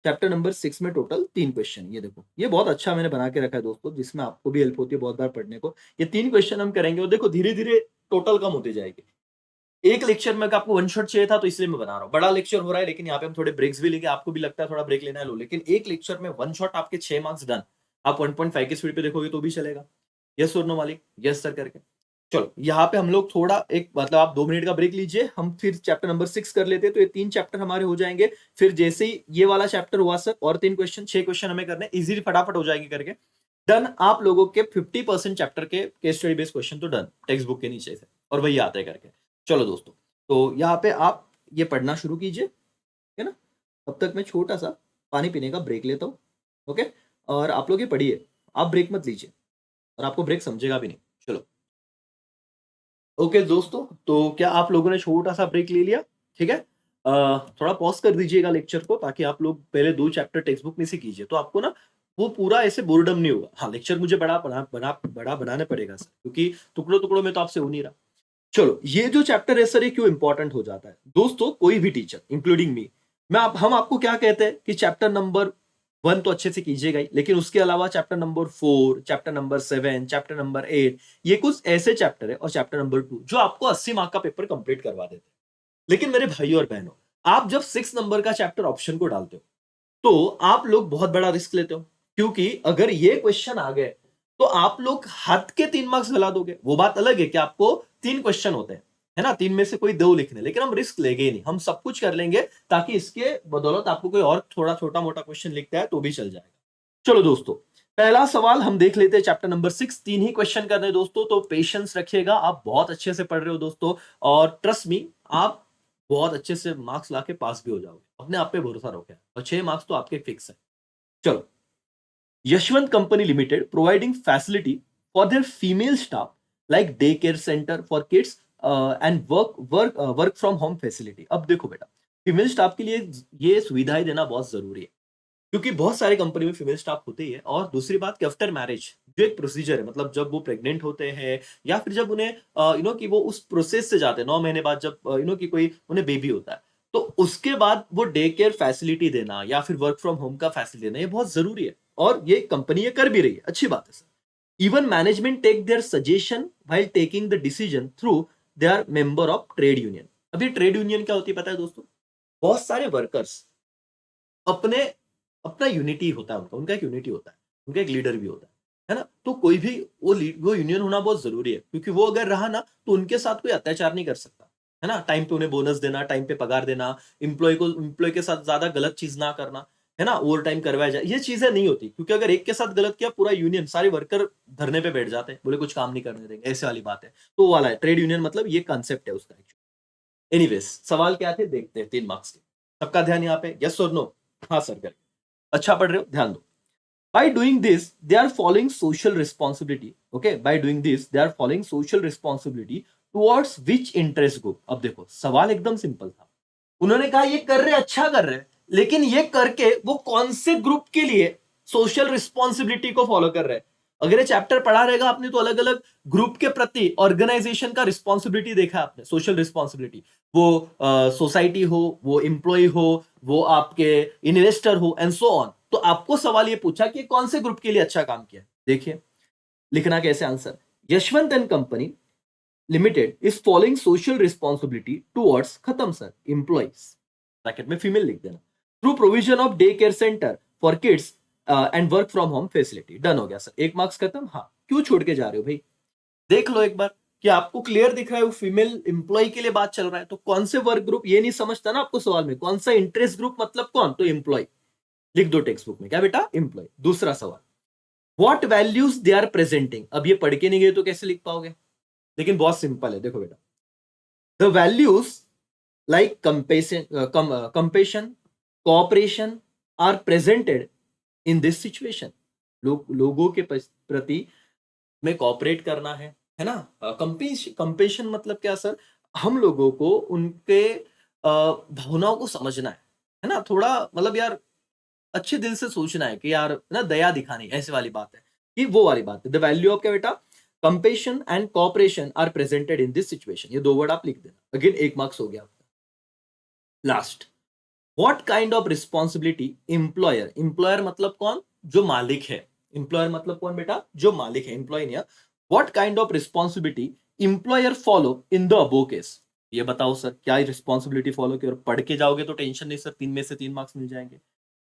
चैप्टर नंबर 6 में टोटल 3 क्वेश्चन। ये देखो, ये बहुत अच्छा मैंने बना के रखा है दोस्तों, जिसमें आपको भी हेल्प होती है बहुत बार पढ़ने को। ये 3 क्वेश्चन हम करेंगे और देखो धीरे धीरे टोटल कम होती जाएगी। एक लेक्चर में आपको वन शॉट चाहिए था तो इसलिए मैं बना रहा हूँ। बड़ा लेक्चर हो रहा है, लेकिन यहाँ पे हम थोड़े ब्रेक्स भी लेंगे। आपको भी लगता है थोड़ा ब्रेक लेना है, लो। लेकिन एक लेक्चर में वन शॉट आपके 6 मार्क्स डन। आप 1.5 की स्पीड पे देखोगे तो भी चलेगा। यस और नो मालिक? यस सर करके। चलो, यहाँ पे हम लोग थोड़ा एक मतलब आप 2 मिनट का ब्रेक लीजिए, हम फिर चैप्टर नंबर 6 कर लेते हैं। तो ये 3 चैप्टर हमारे हो जाएंगे। फिर जैसे ही ये वाला चैप्टर हुआ सर, और 3 क्वेश्चन, 6 क्वेश्चन हमें करने इजीली, फटाफट हो जाएंगे करके। डन। आप लोगों के 50% चैप्टर के केस स्टडी बेस्ड क्वेश्चन तो डन, टेक्स्ट बुक के नीचे से, और वही आते हैं करके। चलो दोस्तों, तो यहाँ पे आप ये पढ़ना शुरू कीजिए, है ना। तब तक मैं छोटा सा पानी पीने का ब्रेक लेता हूँ। ओके, और आप लोग ये पढ़िए, आप ब्रेक मत लीजिए, और आपको ब्रेक समझेगा भी नहीं। चलो, ओके दोस्तों, तो क्या आप लोगों ने छोटा सा ब्रेक ले लिया? ठीक है। थोड़ा पॉज कर दीजिएगा लेक्चर को, ताकि आप लोग पहले 2 चैप्टर टेक्स्ट बुक में से कीजिए, तो आपको ना वो पूरा ऐसे बोर्डम नहीं होगा। हाँ, लेक्चर मुझे बड़ा बनाना पड़ेगा सर, क्योंकि टुकड़ों टुकड़ों में तो आपसे हो नहीं रहा। चलो, ये जो चैप्टर है सर, ये क्यों इंपॉर्टेंट हो जाता है दोस्तों? कोई भी टीचर इंक्लूडिंग मी, हम आपको क्या कहते हैं कि चैप्टर नंबर 1 तो अच्छे से कीजिएगा ही, लेकिन उसके अलावा chapter number 4, chapter number 7, chapter number 8, ये कुछ ऐसे चैप्टर है, और चैप्टर नंबर 2 जो आपको 80 मार्क का पेपर कंप्लीट करवा देते हैं। लेकिन मेरे भाई और बहनों, आप जब 6 नंबर का चैप्टर ऑप्शन को डालते हो तो आप लोग बहुत बड़ा रिस्क लेते हो, क्योंकि अगर ये क्वेश्चन आ गए तो आप लोग हाथ के 3 मार्क्स गला दोगे। वो बात अलग है कि आपको 3 क्वेश्चन होते हैं, है ना, 3 में से कोई 2 लिखने, लेकिन हम रिस्क लेंगे ही नहीं, हम सब कुछ कर लेंगे, ताकि इसके बदौलत आपको कोई और थोड़ा छोटा मोटा क्वेश्चन लिखता है तो भी चल जाएगा। चलो दोस्तों, पहला सवाल हम देख लेते हैं चैप्टर नंबर 6। 3 ही क्वेश्चन करने हैं दोस्तों, तो पेशेंस रखिएगा। आप बहुत अच्छे से पढ़ रहे हो दोस्तों, और ट्रस्ट मी, आप बहुत अच्छे से मार्क्स लाके पास भी हो जाओगे। अपने आप पे भरोसा रखो, और 6 मार्क्स तो आपके फिक्स है। चलो, Yashwant company limited providing facility for their female staff like day care centre for kids and work from home facility. अब देखो बेटा, फीमेल स्टाफ के लिए ये सुविधाएं देना बहुत जरूरी है, क्योंकि बहुत सारे कंपनी में फीमेल स्टाफ होते ही है। और दूसरी बात कि आफ्टर मैरिज जो एक प्रोसीजर है, मतलब जब वो प्रेग्नेंट होते हैं या फिर जब उन्हें कि वो उस प्रोसेस से जाते हैं 9 महीने बाद, जब कि कोई उन्हें बेबी होता है, तो उसके बाद वो डे केयर फैसिलिटी देना या फिर वर्क फ्रॉम होम का फैसिलिटी देना, ये बहुत जरूरी है और ये कंपनी ये कर भी रही है, अच्छी बात है sir. Even management take their suggestion while taking the decision through they are member of trade union. अभी ट्रेड यूनियन क्या होती है पता है दोस्तों? बहुत सारे वर्कर्स अपने अपना यूनिटी होता है, उनका उनका एक यूनिटी होता है, उनका एक लीडर भी होता है ना? तो कोई भी वो यूनियन होना बहुत जरूरी है, क्योंकि वो अगर रहा ना तो उनके साथ कोई अत्याचार नहीं कर सकता, है ना? टाइम पे उन्हें बोनस देना, टाइम पे पगार देना, एम्प्लॉय के साथ ज्यादा गलत चीज ना करना, है ना? ओवर टाइम करवाया जाए, ये चीजें नहीं होती, क्योंकि अगर एक के साथ गलत किया पूरा यूनियन सारे वर्कर धरने पे बैठ जाते हैं, बोले कुछ काम नहीं करने देंगे, ऐसे वाली बात है। तो वो वाला है ट्रेड यूनियन, मतलब ये कॉन्सेप्ट है उसका। एनीवेज, सवाल क्या थे देखते हैं, 3 मार्क्स के। सबका ध्यान यहाँ पे, यस और नो? हाँ सर कर, अच्छा पढ़ रहे हो, ध्यान दो। By doing this, they are following social responsibility. Okay, by doing this, they are following social responsibility towards which interest group? अब देखो सवाल एकदम सिंपल था, उन्होंने कहा ये कर रहे अच्छा कर रहे, लेकिन ये करके वो कौन से ग्रुप के लिए सोशल रिस्पॉन्सिबिलिटी को फॉलो कर रहे हैं? अगर ये चैप्टर पढ़ा रहेगा आपने तो अलग अलग ग्रुप के प्रति ऑर्गेनाइजेशन का रिस्पॉन्सिबिलिटी देखा आपने, सोशल रिस्पॉन्सिबिलिटी, वो सोसाइटी हो, वो एम्प्लॉय हो, वो आपके इन्वेस्टर हो एंड सो ऑन। तो आपको सवाल ये पूछा कि कौन से ग्रुप के लिए अच्छा काम किया, देखिए लिखना कैसे answer. Yashwant and company limited is following social responsibility towards, खत्म सर, एम्प्लॉइज, ब्रैकेट में फीमेल लिख देना, through provision of day care centre for kids and work from home facility. Done हो गया सर, 1 मार्क्स खत्म। हाँ, क्यों छोड़ के जा रहे हो भाई? देख लो एक बार कि आपको क्लियर दिख रहा है वो फीमेल एम्प्लॉय के लिए बात चल रहा है, तो कौन से वर्क ग्रुप ये नहीं समझता ना आपको सवाल में, कौन सा इंटरेस्ट ग्रुप मतलब कौन, तो एम्प्लॉय लिख दो टेक्स्ट बुक में, क्या बेटा, एम्प्लॉय। दूसरा सवाल, what values they are presenting. अब ये पढ़ के नहीं गए तो कैसे लिख पाओगे, लेकिन बहुत सिंपल है, देखो बेटा, the values like compassion cooperation are presented in this situation. लोगों के प्रति में कोऑपरेट करना है ना? कंपेशन मतलब क्या सर? हम लोगों को उनके भावनाओं को समझना है ना? थोड़ा मतलब यार अच्छे दिल से सोचना है कि यार ना दया दिखानी, ऐसे वाली बात है कि वो वाली बात है। द वैल्यू ऑफ क्या बेटा? Compassion and cooperation are presented in this situation. ये 2 वर्ड आप लिख देना, अगेन 1 मार्क्स हो गया आपका। Last, what kind of responsibility employer, employer मतलब कौन? जो मालिक है। एम्प्लॉयर मतलब कौन बेटा? जो मालिक है, एम्प्लॉय नहीं है। What kind of responsibility employer follow in the above case. ये बताओ सर, क्या रिस्पॉन्सिबिलिटी फॉलो की? और पढ़ के जाओगे तो टेंशन नहीं सर, 3 में से 3 मार्क्स मिल जाएंगे।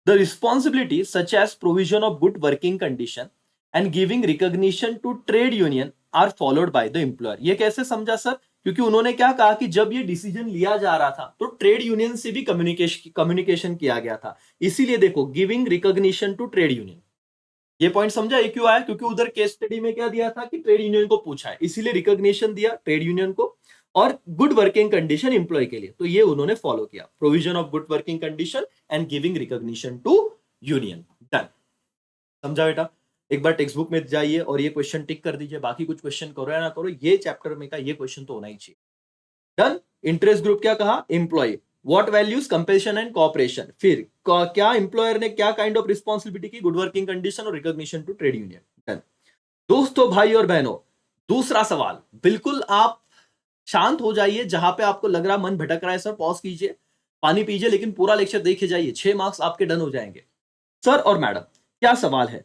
The responsibility such as provision of good working condition and giving recognition to trade union are followed by the employer। ये कैसे समझा सर? क्योंकि उन्होंने क्या कहा कि जब ये डिसीजन लिया जा रहा था तो ट्रेड यूनियन से भी कम्युनिकेशन किया गया था, इसीलिए देखो giving recognition to trade union. ये पॉइंट समझा? ये क्यों आया? क्योंकि उधर केस स्टडी में क्या दिया था कि ट्रेड यूनियन को पूछा है, इसीलिए रिकॉग्निशन दिया ट्रेड यूनियन को, और गुड वर्किंग कंडीशन एम्प्लॉय के लिए, तो ये उन्होंने फॉलो किया, provision of good working condition and giving recognition to union. Done, समझा बेटा? एक बार टेक्स्ट बुक में जाइए और ये क्वेश्चन टिक कर दीजिए, बाकी कुछ क्वेश्चन करो या ना करो, ये चैप्टर में का ये क्वेश्चन तो होना ही चाहिए। डन। इंटरेस्ट ग्रुप क्या कहा? Employee. What values? Compassion and cooperation. फिर क्या एम्प्लॉयर ने क्या काइंड ऑफ रिस्पॉन्सिबिलिटी की? गुड वर्किंग कंडीशन और recognition to trade union. Done. दोस्तों, भाई और बहनों, दूसरा सवाल, बिल्कुल आप शांत हो जाइए, जहां पे आपको लग रहा मन भटक रहा है सर पॉज कीजिए, पानी पीजिए, लेकिन पूरा लेक्चर देखे जाइए, 6 मार्क्स आपके डन हो जाएंगे। सर और मैडम, क्या सवाल है?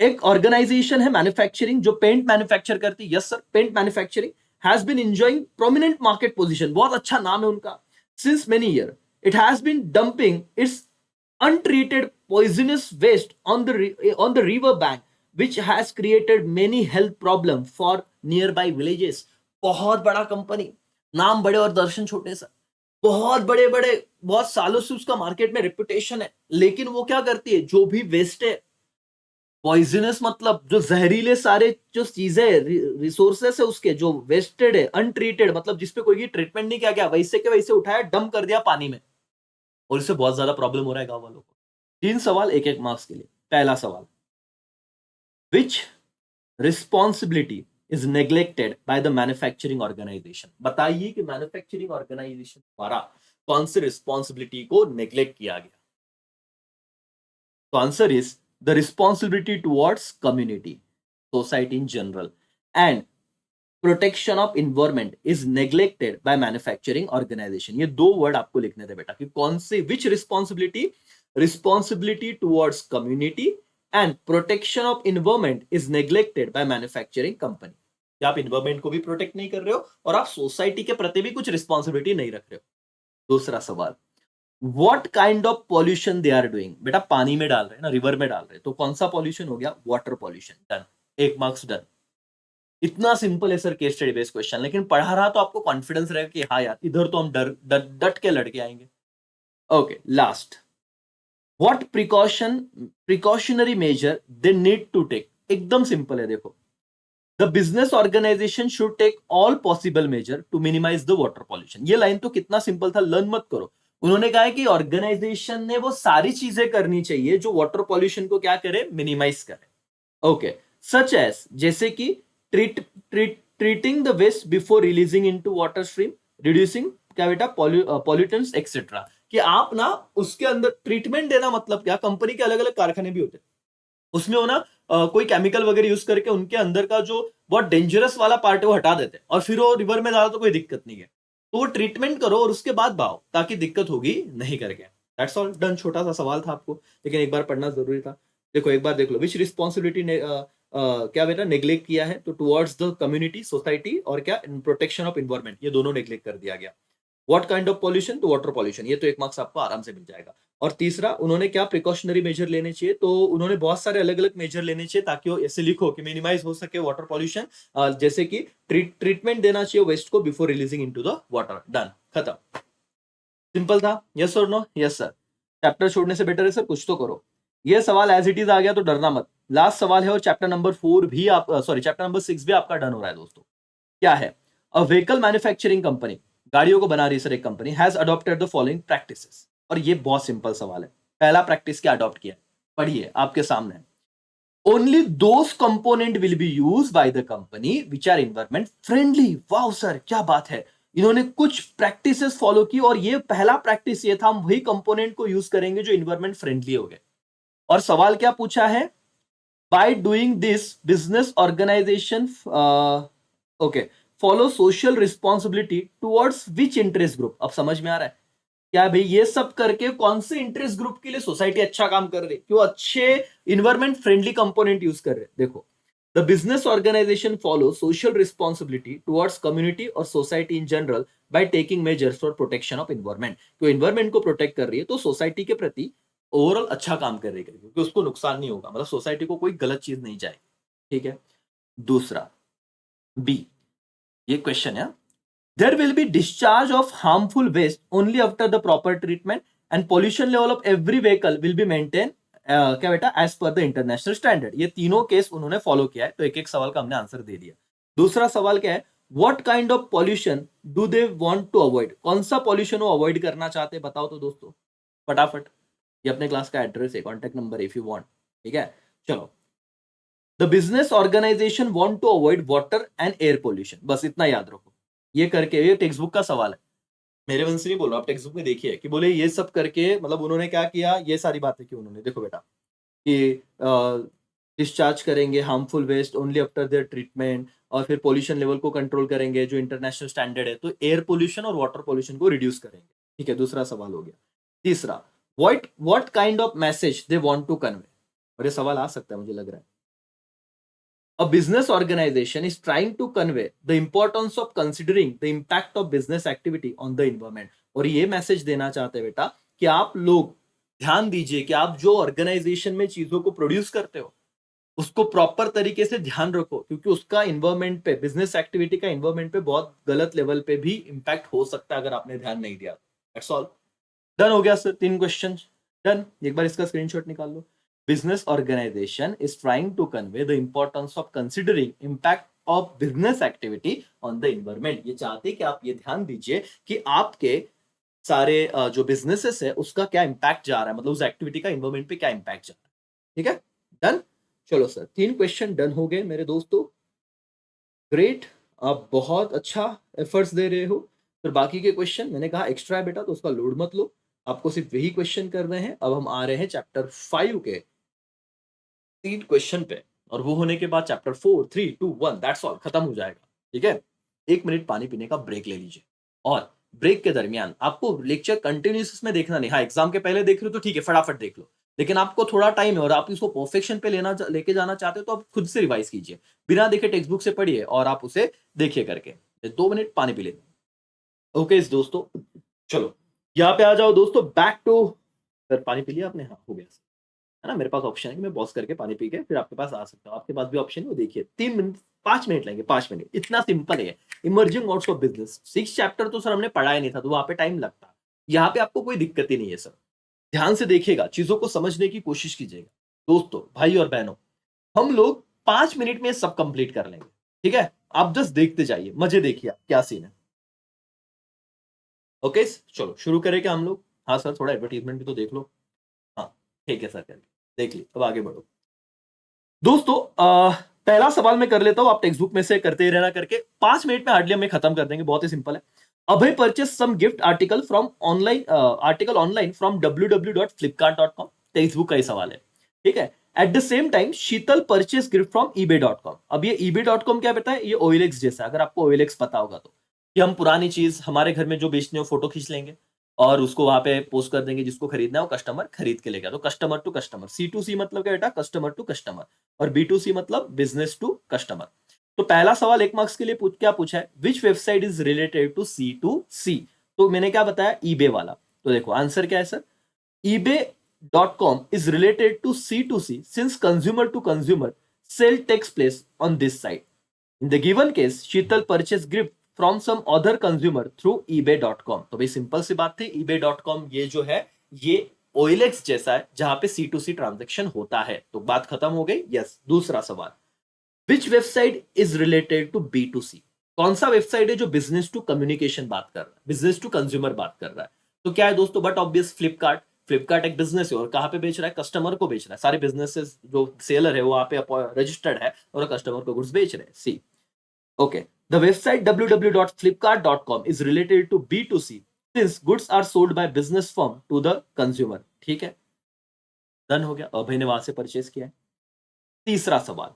एक ऑर्गेनाइजेशन है मैन्युफैक्चरिंग जो पेंट मैन्युफैक्चर करती है, yes sir, paint manufacturing has been enjoying prominent market position, बहुत अच्छा नाम है उनका, since many year. It has been dumping its untreated poisonous waste on the river bank, which has created many health problem for nearby villages। बहुत बड़ा company, नाम बड़े और दर्शन छोटे सर, बहुत बड़े बड़े, बहुत सालों से उसका मार्केट में रेपुटेशन है, लेकिन वो क्या करती है? जो भी वेस्ट है, पॉइजनस मतलब जो जहरीले सारे जो चीजें रिसोर्सेस है उसके, जो वेस्टेड है, अनट्रीटेड मतलब जिसपे कोई ट्रीटमेंट नहीं किया गया, वैसे के वैसे उठाया, डंप कर दिया पानी में, और इससे बहुत ज्यादा प्रॉब्लम हो रहा है गांव वालों को। 3 सवाल 1-1 मार्क्स के लिए। पहला सवाल, which responsibility is neglected by the manufacturing organisation. बताइए कि मैन्युफैक्चरिंग ऑर्गेनाइजेशन द्वारा कौन सी रिस्पॉन्सिबिलिटी को नेग्लेक्ट किया गया? तो answer is the responsibility towards community. society in general, and protection of environment is neglected by manufacturing organization. ये दो वर्ड आपको लिखने थे बेटा कि कौन से, which responsibility towards community and protection of environment is neglected by manufacturing company. कि आप इन्वायरमेंट को भी प्रोटेक्ट नहीं कर रहे हो और आप सोसाइटी के प्रति भी कुछ रिस्पॉन्सिबिलिटी नहीं रख रहे हो। दूसरा सवाल, what kind of pollution they are doing. बेटा पानी में डाल रहे हैं ना, रिवर में डाल रहे हैं, तो कौन सा पॉल्यूशन हो गया, water pollution. Done, 1 marks done. इतना सिंपल है sir case study based question, लेकिन पढ़ा रहा तो आपको कॉन्फिडेंस रहेगा कि हाँ यार इधर तो हम डट के लड़के आएंगे। Okay, last, what precautionary measure they need to take. एकदम सिंपल है, देखो, the business organization should take all possible measure to minimize the water pollution. ये लाइन तो कितना सिंपल था, लर्न मत करो। उन्होंने कहा है कि ऑर्गेनाइजेशन ने वो सारी चीजें करनी चाहिए जो वाटर पॉल्यूशन को क्या करे, मिनिमाइज करे। ओके, सच एज, जैसे कि treating the waste before releasing into water stream, reducing क्या बेटा pollutants एक्सेट्रा। कि आप ना उसके अंदर ट्रीटमेंट देना, मतलब क्या, कंपनी के अलग अलग कारखाने भी होते हैं, उसमें वो ना कोई केमिकल वगैरह यूज करके उनके अंदर का जो बहुत डेंजरस वाला पार्ट है वो हटा देते हैं और फिर वो रिवर में डालो तो कोई दिक्कत नहीं है। तो वो ट्रीटमेंट करो और उसके बाद बहाओ ताकि दिक्कत होगी नहीं करके। That's all, done. छोटा सा सवाल था आपको, लेकिन एक बार पढ़ना जरूरी था। देखो एक बार देख लो, विच रिस्पॉन्सिबिलिटी ने क्या बेटा नेग्लेक्ट किया है, तो टुवर्ड्स द कम्युनिटी, सोसाइटी, और क्या, प्रोटेक्शन ऑफ इन्वायरमेंट, ये दोनों नेग्लेक्ट कर दिया गया। व्हाट काइंड ऑफ पॉल्यूशन, तो वाटर पॉल्यूशन, ये तो 1 मार्क्स आपको आराम से मिल जाएगा। और तीसरा, उन्होंने क्या प्रिकॉशनरी मेजर लेने चाहिए, तो उन्होंने बहुत सारे अलग अलग मेजर लेने चाहिए ताकि वो ऐसे लिखो कि मिनिमाइज हो सके वाटर पॉल्यूशन, जैसे कि ट्रीटमेंट देना चाहिए वेस्ट को before releasing into the water. Done, खत्म। सिंपल था, यस और नो? Yes sir. चैप्टर छोड़ने से बेटर है सर कुछ तो करो। ये सवाल एज इट इज आ गया तो डरना मत। लास्ट सवाल है और चैप्टर नंबर 4 भी आप, सॉरी चैप्टर नंबर 6 भी आपका डन हो रहा है दोस्तों। क्या है, अ व्हीकल मैन्युफैक्चरिंग कंपनी, गाड़ियों को बना रही सर एक company, has adopted the following practices. और ये बहुत सिंपल सवाल है। पहला प्रैक्टिस क्या अडॉप्ट किया, पढ़िए आपके सामने। Only those component will be use by the company which are environment friendly. Wow sir क्या बात है, इन्होंने कुछ प्रैक्टिसेस फॉलो की और ये पहला प्रैक्टिस ये था, हम वही कंपोनेंट को यूज करेंगे जो इन्वायरमेंट फ्रेंडली हो गए। और सवाल क्या पूछा है, by doing this business organization okay follow social responsibility towards which interest group. अब समझ में आ रहा है क्या भाई, ये सब करके कौन से इंटरेस्ट ग्रुप के लिए सोसाइटी अच्छा काम कर रही है, क्यों अच्छे इन्वायरमेंट फ्रेंडली कंपोनेंट यूज कर रहे हैं। देखो, the business organisation follow social responsibility towards community और society in general by taking measures for protection of environment. तो इन्वायरमेंट को प्रोटेक्ट कर रही है तो सोसाइटी के प्रति ओवरऑल अच्छा काम कर रही है, क्योंकि उसको नुकसान नहीं होगा, मतलब सोसाइटी को कोई गलत चीज नहीं जाएगी। ठीक है, दूसरा बी, ये क्वेश्चन है, there will be discharge of harmful waste only after the proper treatment and pollution level of every vehicle will be maintained क्या बेटा, as per the international standard। ये तीनों केस उन्होंने फॉलो किया है, तो एक एक सवाल का हमने आंसर दे दिया। दूसरा सवाल क्या है, what kind of pollution do they want to avoid। कौन सा पॉल्यूशन वो अवॉइड करना चाहते हैं बताओ तो दोस्तों फटाफट। ये अपने क्लास का एड्रेस है, contact number if you want. ठीक है, चलो, the business organization want to avoid water and air pollution, बस इतना याद रखो। ये करके, ये टेक्स्ट बुक का सवाल है, मेरे मन से नहीं बोल रहा, आप टेक्स्ट बुक में देखिए कि बोले ये सब करके, मतलब उन्होंने क्या किया, ये सारी बातें की उन्होंने। देखो बेटा कि डिस्चार्ज करेंगे harmful waste only after their treatment, और फिर पोल्यूशन लेवल को कंट्रोल करेंगे जो इंटरनेशनल स्टैंडर्ड है, तो एयर पोल्यूशन और वाटर पोल्यूशन को रिड्यूस करेंगे। ठीक है, दूसरा सवाल हो गया। तीसरा, what kind of message they want to convey. और ये सवाल आ सकता है मुझे लग रहा है। A business organization is trying to convey the importance of considering the impact of business activity on the environment। और ये मैसेज देना चाहते हैं बेटा कि आप लोग ध्यान दीजिए कि आप जो ऑर्गेनाइजेशन में चीजों को प्रोड्यूस करते हो उसको प्रॉपर तरीके से ध्यान रखो, क्योंकि उसका इन्वायरमेंट पे, बिजनेस एक्टिविटी का इन्वायरमेंट पे बहुत गलत लेवल पे भी इंपैक्ट हो सकता है अगर आपने ध्यान नहीं दिया। दैट्स ऑल, डन हो गया सर, 3 क्वेश्चन डन। एक बार इसका स्क्रीनशॉट निकाल लो। Business organization is trying to convey the importance of considering impact of business activity on the environment। ये चाहते हैं कि आप ये ध्यान दीजिए कि आपके सारे जो बिजनेसेस है उसका क्या इंपैक्ट जा रहा है, मतलब उस एक्टिविटी का इन्वायरमेंट पे क्या इंपैक्ट जा रहा है। ठीक है, डन। चलो सर, 3 क्वेश्चन डन हो गए मेरे दोस्तों। ग्रेट, आप बहुत अच्छा एफर्ट्स दे रहे हो। फिर बाकी के क्वेश्चन मैंने कहा एक्स्ट्रा है बेटा, तो उसका लोड मत लो, आपको सिर्फ वही क्वेश्चन करने हैं। अब हम आ रहे हैं चैप्टर 5 के 3 क्वेश्चन पे, और वो होने के बाद चैप्टर 4, 3, 2, 1 दैट्स ऑल, खत्म हो जाएगा। ठीक है, 1 मिनट पानी पीने का ब्रेक ले लीजिए और ब्रेक के दरमियान आपको लेक्चर कंटिन्यूस में देखना नहीं। हाँ, एग्जाम के पहले देख रहे हो तो ठीक है, फटाफट देख लो, लेकिन आपको थोड़ा टाइम है और आप इसको परफेक्शन पे लेके जाना चाहते हो तो आप खुद से रिवाइज कीजिए, बिना देखे टेक्स्ट बुक से पढ़िए और आप उसे देखिए करके। 2 मिनट पानी पी लेते। ओके दोस्तों, चलो यहाँ पे आ जाओ दोस्तों, बैक टू। सर पानी पी लिया आपने? हाँ, हो गया है ना। मेरे पास ऑप्शन है कि मैं पॉज करके पानी पी के फिर आपके पास आ सकता हूँ। आपके पास भी ऑप्शन है, वो देखिए। 3 मिनट, 5 मिनट लेंगे, 5 मिनट, इतना सिंपल है। Emerging modes of business 6 chapter तो सर हमने पढ़ा ही नहीं था, तो वहां पे टाइम लगता। यहाँ पे आपको कोई दिक्कत ही नहीं है सर। ध्यान से देखिएगा, चीजों को समझने की कोशिश कीजिएगा। दोस्तों, भाई और बहनों, हम लोग 5 मिनट में सब कंप्लीट कर लेंगे। ठीक है, आप जस्ट देखते जाइए, मजे देखिए क्या सीन है। ओके, चलो शुरू करें क्या हम लोग? हाँ सर, थोड़ा एडवर्टीजमेंट भी तो देख लो। हाँ ठीक है सर, करके देख ली, अब आगे बढ़ो। दोस्तों, पहला सवाल मैं कर लेता हूं, आप टेक्स्ट बुक में से करते ही रहना करके। 5 मिनट में हार्डली हमें खत्म कर देंगे, बहुत ही सिंपल है। Abhay purchase some gift article from online from www.flipkart.com। Text book का ही सवाल है। ठीक है, at the same time Sheetal purchase gift from ebay.com। अब ये ebay.com क्या बताए? ये OLX जैसा, अगर आपको OLX पता होगा तो, कि हम पुरानी चीज हमारे घर में जो बेचने हो फोटो खींच लेंगे और उसको वहां पे पोस्ट कर देंगे, जिसको खरीदना है वो कस्टमर खरीद के लेगा। तो कस्टमर टू कस्टमर, C2C मतलब क्या बेटा? Customer to customer. और B2C मतलब बिजनेस टू कस्टमर। तो पहला सवाल 1 मार्क्स के लिए क्या पूछा है? Which website is related to C2C? तो मैंने क्या बताया? eBay वाला। तो देखो आंसर क्या है sir, ebay.com is related to C2C since consumer to consumer sale takes place on this site. In the given case, Sheetal purchased gift from some other consumer through ebay.com. तो भाई simple सी बात थी, ebay.com ये जो है ये OLX जैसा है जहां पे C2C ट्रांजेक्शन होता है। तो बात खत्म हो गई। यस, दूसरा सवाल, which website is related to B2C? कौन सा वेबसाइट है जो बिजनेस टू कम्युनिकेशन बात कर रहा है, बिजनेस टू कंज्यूमर बात कर रहा है? तो क्या है दोस्तों? But obvious, Flipkart. फ्लिपकार्ट एक बिजनेस है और कहां पे बेच रहा है? कस्टमर को बेच रहा है। सारे बिजनेसेस जो सेलर है वो वहां पे रजिस्टर्ड है और कस्टमर को गुड्स बेच रहे हैं। See, okay. The website www.flipkart.com is related to B2C since goods are sold by business firm to the consumer। ठीक है, डन हो गया। अभय ने वहां से परचेज किया है। तीसरा सवाल,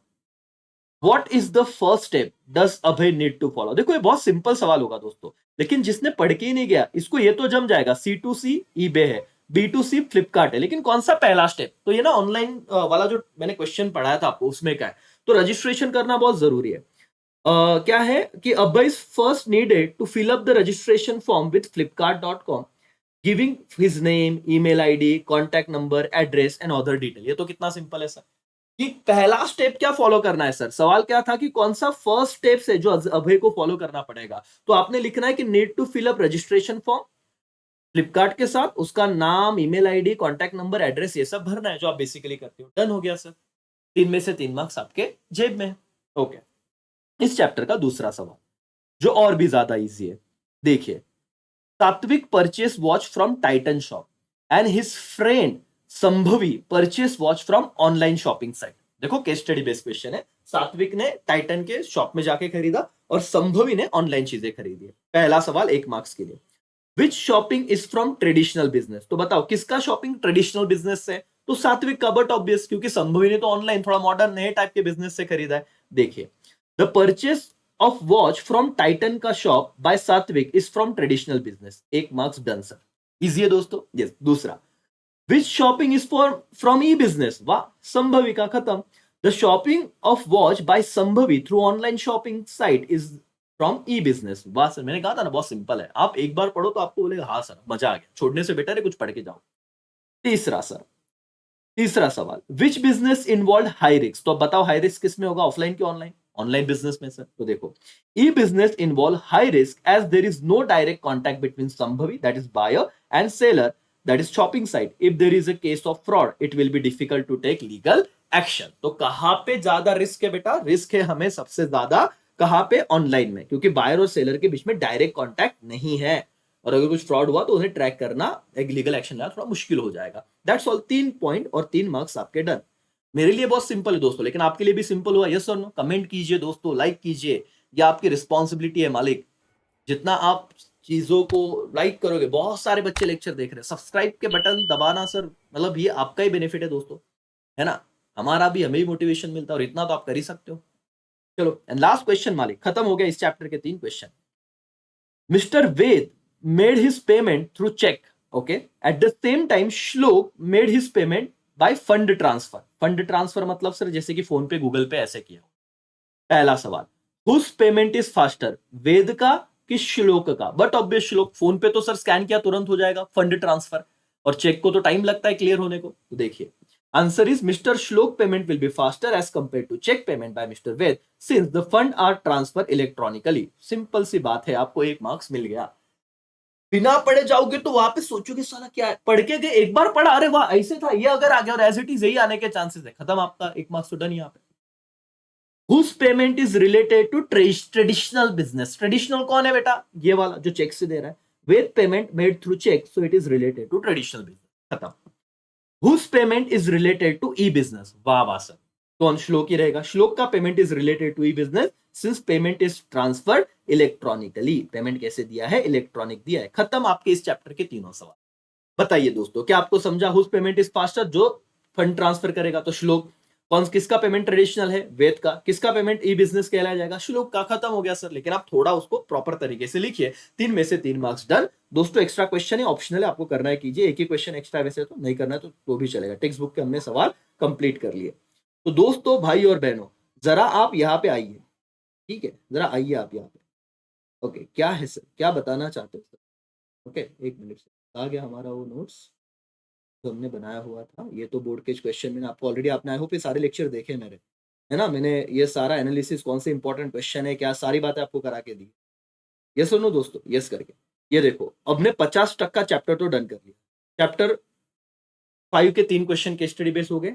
What is the first step does Abhay need to follow? देखो ये बहुत सिंपल सवाल होगा दोस्तों, लेकिन जिसने पढ़ के ही नहीं गया इसको ये तो जम जाएगा। C2C eBay है, B2C फ्लिपकार्ट है, लेकिन कौन सा पहला स्टेप? तो ये ना ऑनलाइन वाला जो मैंने क्वेश्चन पढ़ाया था आपको, उसमें क्या है? तो रजिस्ट्रेशन करना बहुत जरूरी है। क्या है कि Abhay first needed to fill up the registration form with flipkart.com giving his name, email ID, contact number, address and other detail. ये तो कितना सिंपल है सर। कि पहला स्टेप क्या फॉलो करना है सर? सवाल क्या था कि कौन सा फर्स्ट स्टेप है जो अभय को फॉलो करना पड़ेगा? तो आपने लिखना है कि need to fill up registration form Flipkart के साथ, उसका नाम, email ID, contact number, address, ये सब भरना है जो आप बेसिकली करते हो। डन हो गया सर, 3 में से 3 मार्क्स आपके जेब में। ओके, इस चैप्टर का दूसरा सवाल जो और भी ज्यादा इजी है, देखिए। सात्विक purchase watch from Titan shop and his friend Shambhavi purchase watch from online shopping site. देखो केस स्टडी बेस्ड क्वेश्चन है। सात्विक ने टाइटन के शॉप में जाके खरीदा और संभवी ने ऑनलाइन चीजें खरीदी। पहला सवाल 1 मार्क्स के लिए, which shopping is from traditional business? तो बताओ किसका शॉपिंग ट्रेडिशनल बिजनेस से? तो सात्विक का, बट ऑब्वियस क्योंकि संभवी ने तो ऑनलाइन थोड़ा मॉडर्न नए टाइप के बिजनेस से खरीदा है। देखिए, the purchase of watch from Titan का shop by Satvik is from traditional business. 1 marks, done sir. Easy है दोस्तों। यस, दूसरा, which shopping is for from e business? वाह, संभवी का, खत्म। The shopping of watch by Sambhavi through online shopping site is from e business. वाह sir, मैंने कहा था ना बहुत सिंपल है। आप एक बार पढ़ो तो आपको बोलेगा हाँ सर मजा आ गया, छोड़ने से बेटर है कुछ पढ़ के जाओ। तीसरा सर, तीसरा सवाल, which business involve high risk? तो बताओ हाई रिस्क किस में होगा, ऑफलाइन की ऑनलाइन? ऑनलाइन बिजनेस में सर। तो देखो, e business involve high risk as there is no direct contact between संभवी that is buyer and seller that is shopping site. If there is a case of fraud it will be difficult to take legal action. तो कहां पे ज्यादा risk है बेटा? Risk है हमें सबसे ज्यादा कहां पे? ऑनलाइन में, क्योंकि बायर और सेलर के बीच में डायरेक्ट कॉन्टैक्ट नहीं है और अगर कुछ फ्रॉड हुआ तो उन्हें ट्रैक करना, एक लीगल एक्शन लेना थोड़ा मुश्किल हो जाएगा। That's all. 3 पॉइंट और 3 मार्क्स आपके डन। मेरे लिए बहुत सिंपल है दोस्तों, लेकिन आपके लिए भी सिंपल हुआ? यस और नो? कमेंट कीजिए दोस्तों, लाइक कीजिए, ये आपकी रिस्पॉन्सिबिलिटी है मालिक। जितना आप चीजों को लाइक करोगे, बहुत सारे बच्चे लेक्चर देख रहे हैं, सब्सक्राइब के बटन दबाना सर, मतलब ये आपका ही बेनिफिट है दोस्तों, है ना। हमारा भी, हमें भी मोटिवेशन मिलता है, और इतना तो आप कर ही सकते हो। चलो, एंड लास्ट क्वेश्चन मालिक, खत्म हो गया इस चैप्टर के 3 question. Mister Ved made his payment through cheque, okay, at the same time Shlok made his payment by fund transfer. Fund transfer मतलब सर जैसे कि फोन पे, गूगल पे ऐसे किया। पहला सवाल, हुज पेमेंट इज फास्टर, वेद का कि श्लोक का? बट ऑब्वियस श्लोक, फोन पे तो सर स्कैन किया तुरंत हो जाएगा, फंड ट्रांसफर और चेक को तो टाइम लगता है क्लियर होने को। तो देखिए, answer is mister Shlok payment will be faster as compare to cheque payment by mister Ved since the fund are transfer electronically. Simple सी बात है, आपको 1 मार्क्स मिल गया। बिना पढ़े जाओगे तो वहां पे सोचोगे साला क्या है, पढ़ के गए, एक बार पढ़ा, अरे वाह ऐसे था, ये अगर आ गया, और एज इट इज यही आने के चांसेस है, खत्म आपका 1 मार्क्स तो डन यहाँ पे। Whose payment is related to traditional business? Traditional कौन है बेटा? ये वाला जो चेक से दे रहा है। With payment made through check, so it is related to traditional business. खत्म। Whose payment is related to e-business? वाह वाह सर, कौन? श्लोक ही रहेगा। श्लोक का payment is related to e-business since payment is transferred electronically. Payment कैसे दिया है? इलेक्ट्रॉनिक दिया है। खत्म आपके इस चैप्टर के तीनों सवाल। बताइए दोस्तों, क्या आपको समझा? हुज पेमेंट इज फास्टर, जो फंड ट्रांसफर करेगा तो श्लोक। कौन किसका पेमेंट ट्रेडिशनल है? वेद का। किसका पेमेंट ई बिजनेस कहलाया जाएगा? श्लोक का। खत्म हो गया सर, लेकिन आप थोड़ा उसको प्रॉपर तरीके से लिखिए। 3 में से 3 मार्क्स डन दोस्तों। एक्स्ट्रा क्वेश्चन है, ऑप्शनल है, आपको करना है कीजिए। एक ही क्वेश्चन एक्स्ट्रा वैसे तो नहीं करना है तो भी चलेगा। टेक्स्ट बुक के हमने सवाल कंप्लीट कर लिए। तो दोस्तों, भाई और बहनों, जरा आप यहाँ पे आइए, ठीक है, जरा आइए आप यहाँ पे। ओके, क्या है सर, क्या बताना चाहते हो सर? ओके, 1 मिनट से आ गया हमारा वो नोट्स जो हमने बनाया हुआ था। ये तो बोर्ड के क्वेश्चन मैंने आपको ऑलरेडी, आपने आई होप ये सारे लेक्चर देखे मेरे, है ना? मैंने ये सारा एनालिसिस, कौन से इंपॉर्टेंट क्वेश्चन है क्या, सारी बातें आपको करा के दी। यस और नो दोस्तों? यस करके ये देखो, अब हमने 50% का चैप्टर तो डन कर लिया। चैप्टर 5 के 3 क्वेश्चन के स्टडी बेस हो गए।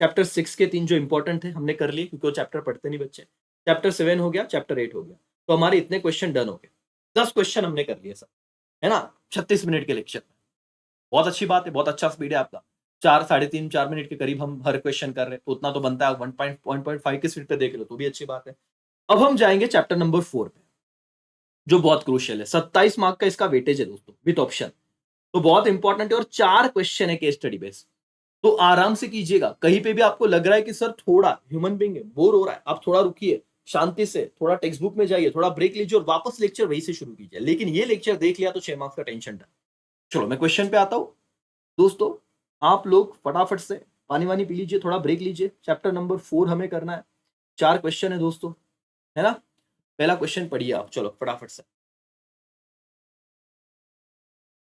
चैप्टर 6 के 3 जो इंपॉर्टेंट थे हमने कर लिए, क्योंकि वो चैप्टर पढ़ते नहीं बच्चे। चैप्टर 7 हो गया, चैप्टर 8 हो गया, तो हमारे इतने क्वेश्चन डन हो गए। 10 क्वेश्चन हमने कर लिए सर, है ना? 36 मिनट के लेक्चर में। बहुत अच्छी बात है, बहुत अच्छा स्पीड है आपका। 4 साढ़े 3 4 मिनट के करीब हम हर क्वेश्चन कर रहे हैं, तो उतना तो बनता है। 1.5 की स्पीड पे देख लो तो भी अच्छी बात है। अब हम जाएंगे चैप्टर नंबर 4 पे, जो बहुत क्रूशियल है। 27 मार्क का इसका वेटेज है दोस्तों, विद ऑप्शन, तो बहुत इंपॉर्टेंट है। और 4 क्वेश्चन है केस स्टडी बेस, तो आराम से कीजिएगा। कहीं पे भी आपको लग रहा है कि सर थोड़ा ह्यूमन बीइंग है, बोर हो रहा है, आप थोड़ा रुकिए, शांति से थोड़ा टेक्स्ट बुक में जाइए, थोड़ा ब्रेक लीजिए और वापस लेक्चर वहीं से शुरू कीजिए। लेकिन ये लेक्चर देख लिया तो 6 मार्क्स का टेंशन डन। चलो मैं क्वेश्चन पे आता हूं दोस्तों। आप लोग फटाफट से पानी वानी पी लीजिए, थोड़ा ब्रेक लीजिए। चैप्टर नंबर 4 हमें करना है। 4 क्वेश्चन है दोस्तों, है ना? पहला क्वेश्चन पढ़िए आप, चलो फटाफट से।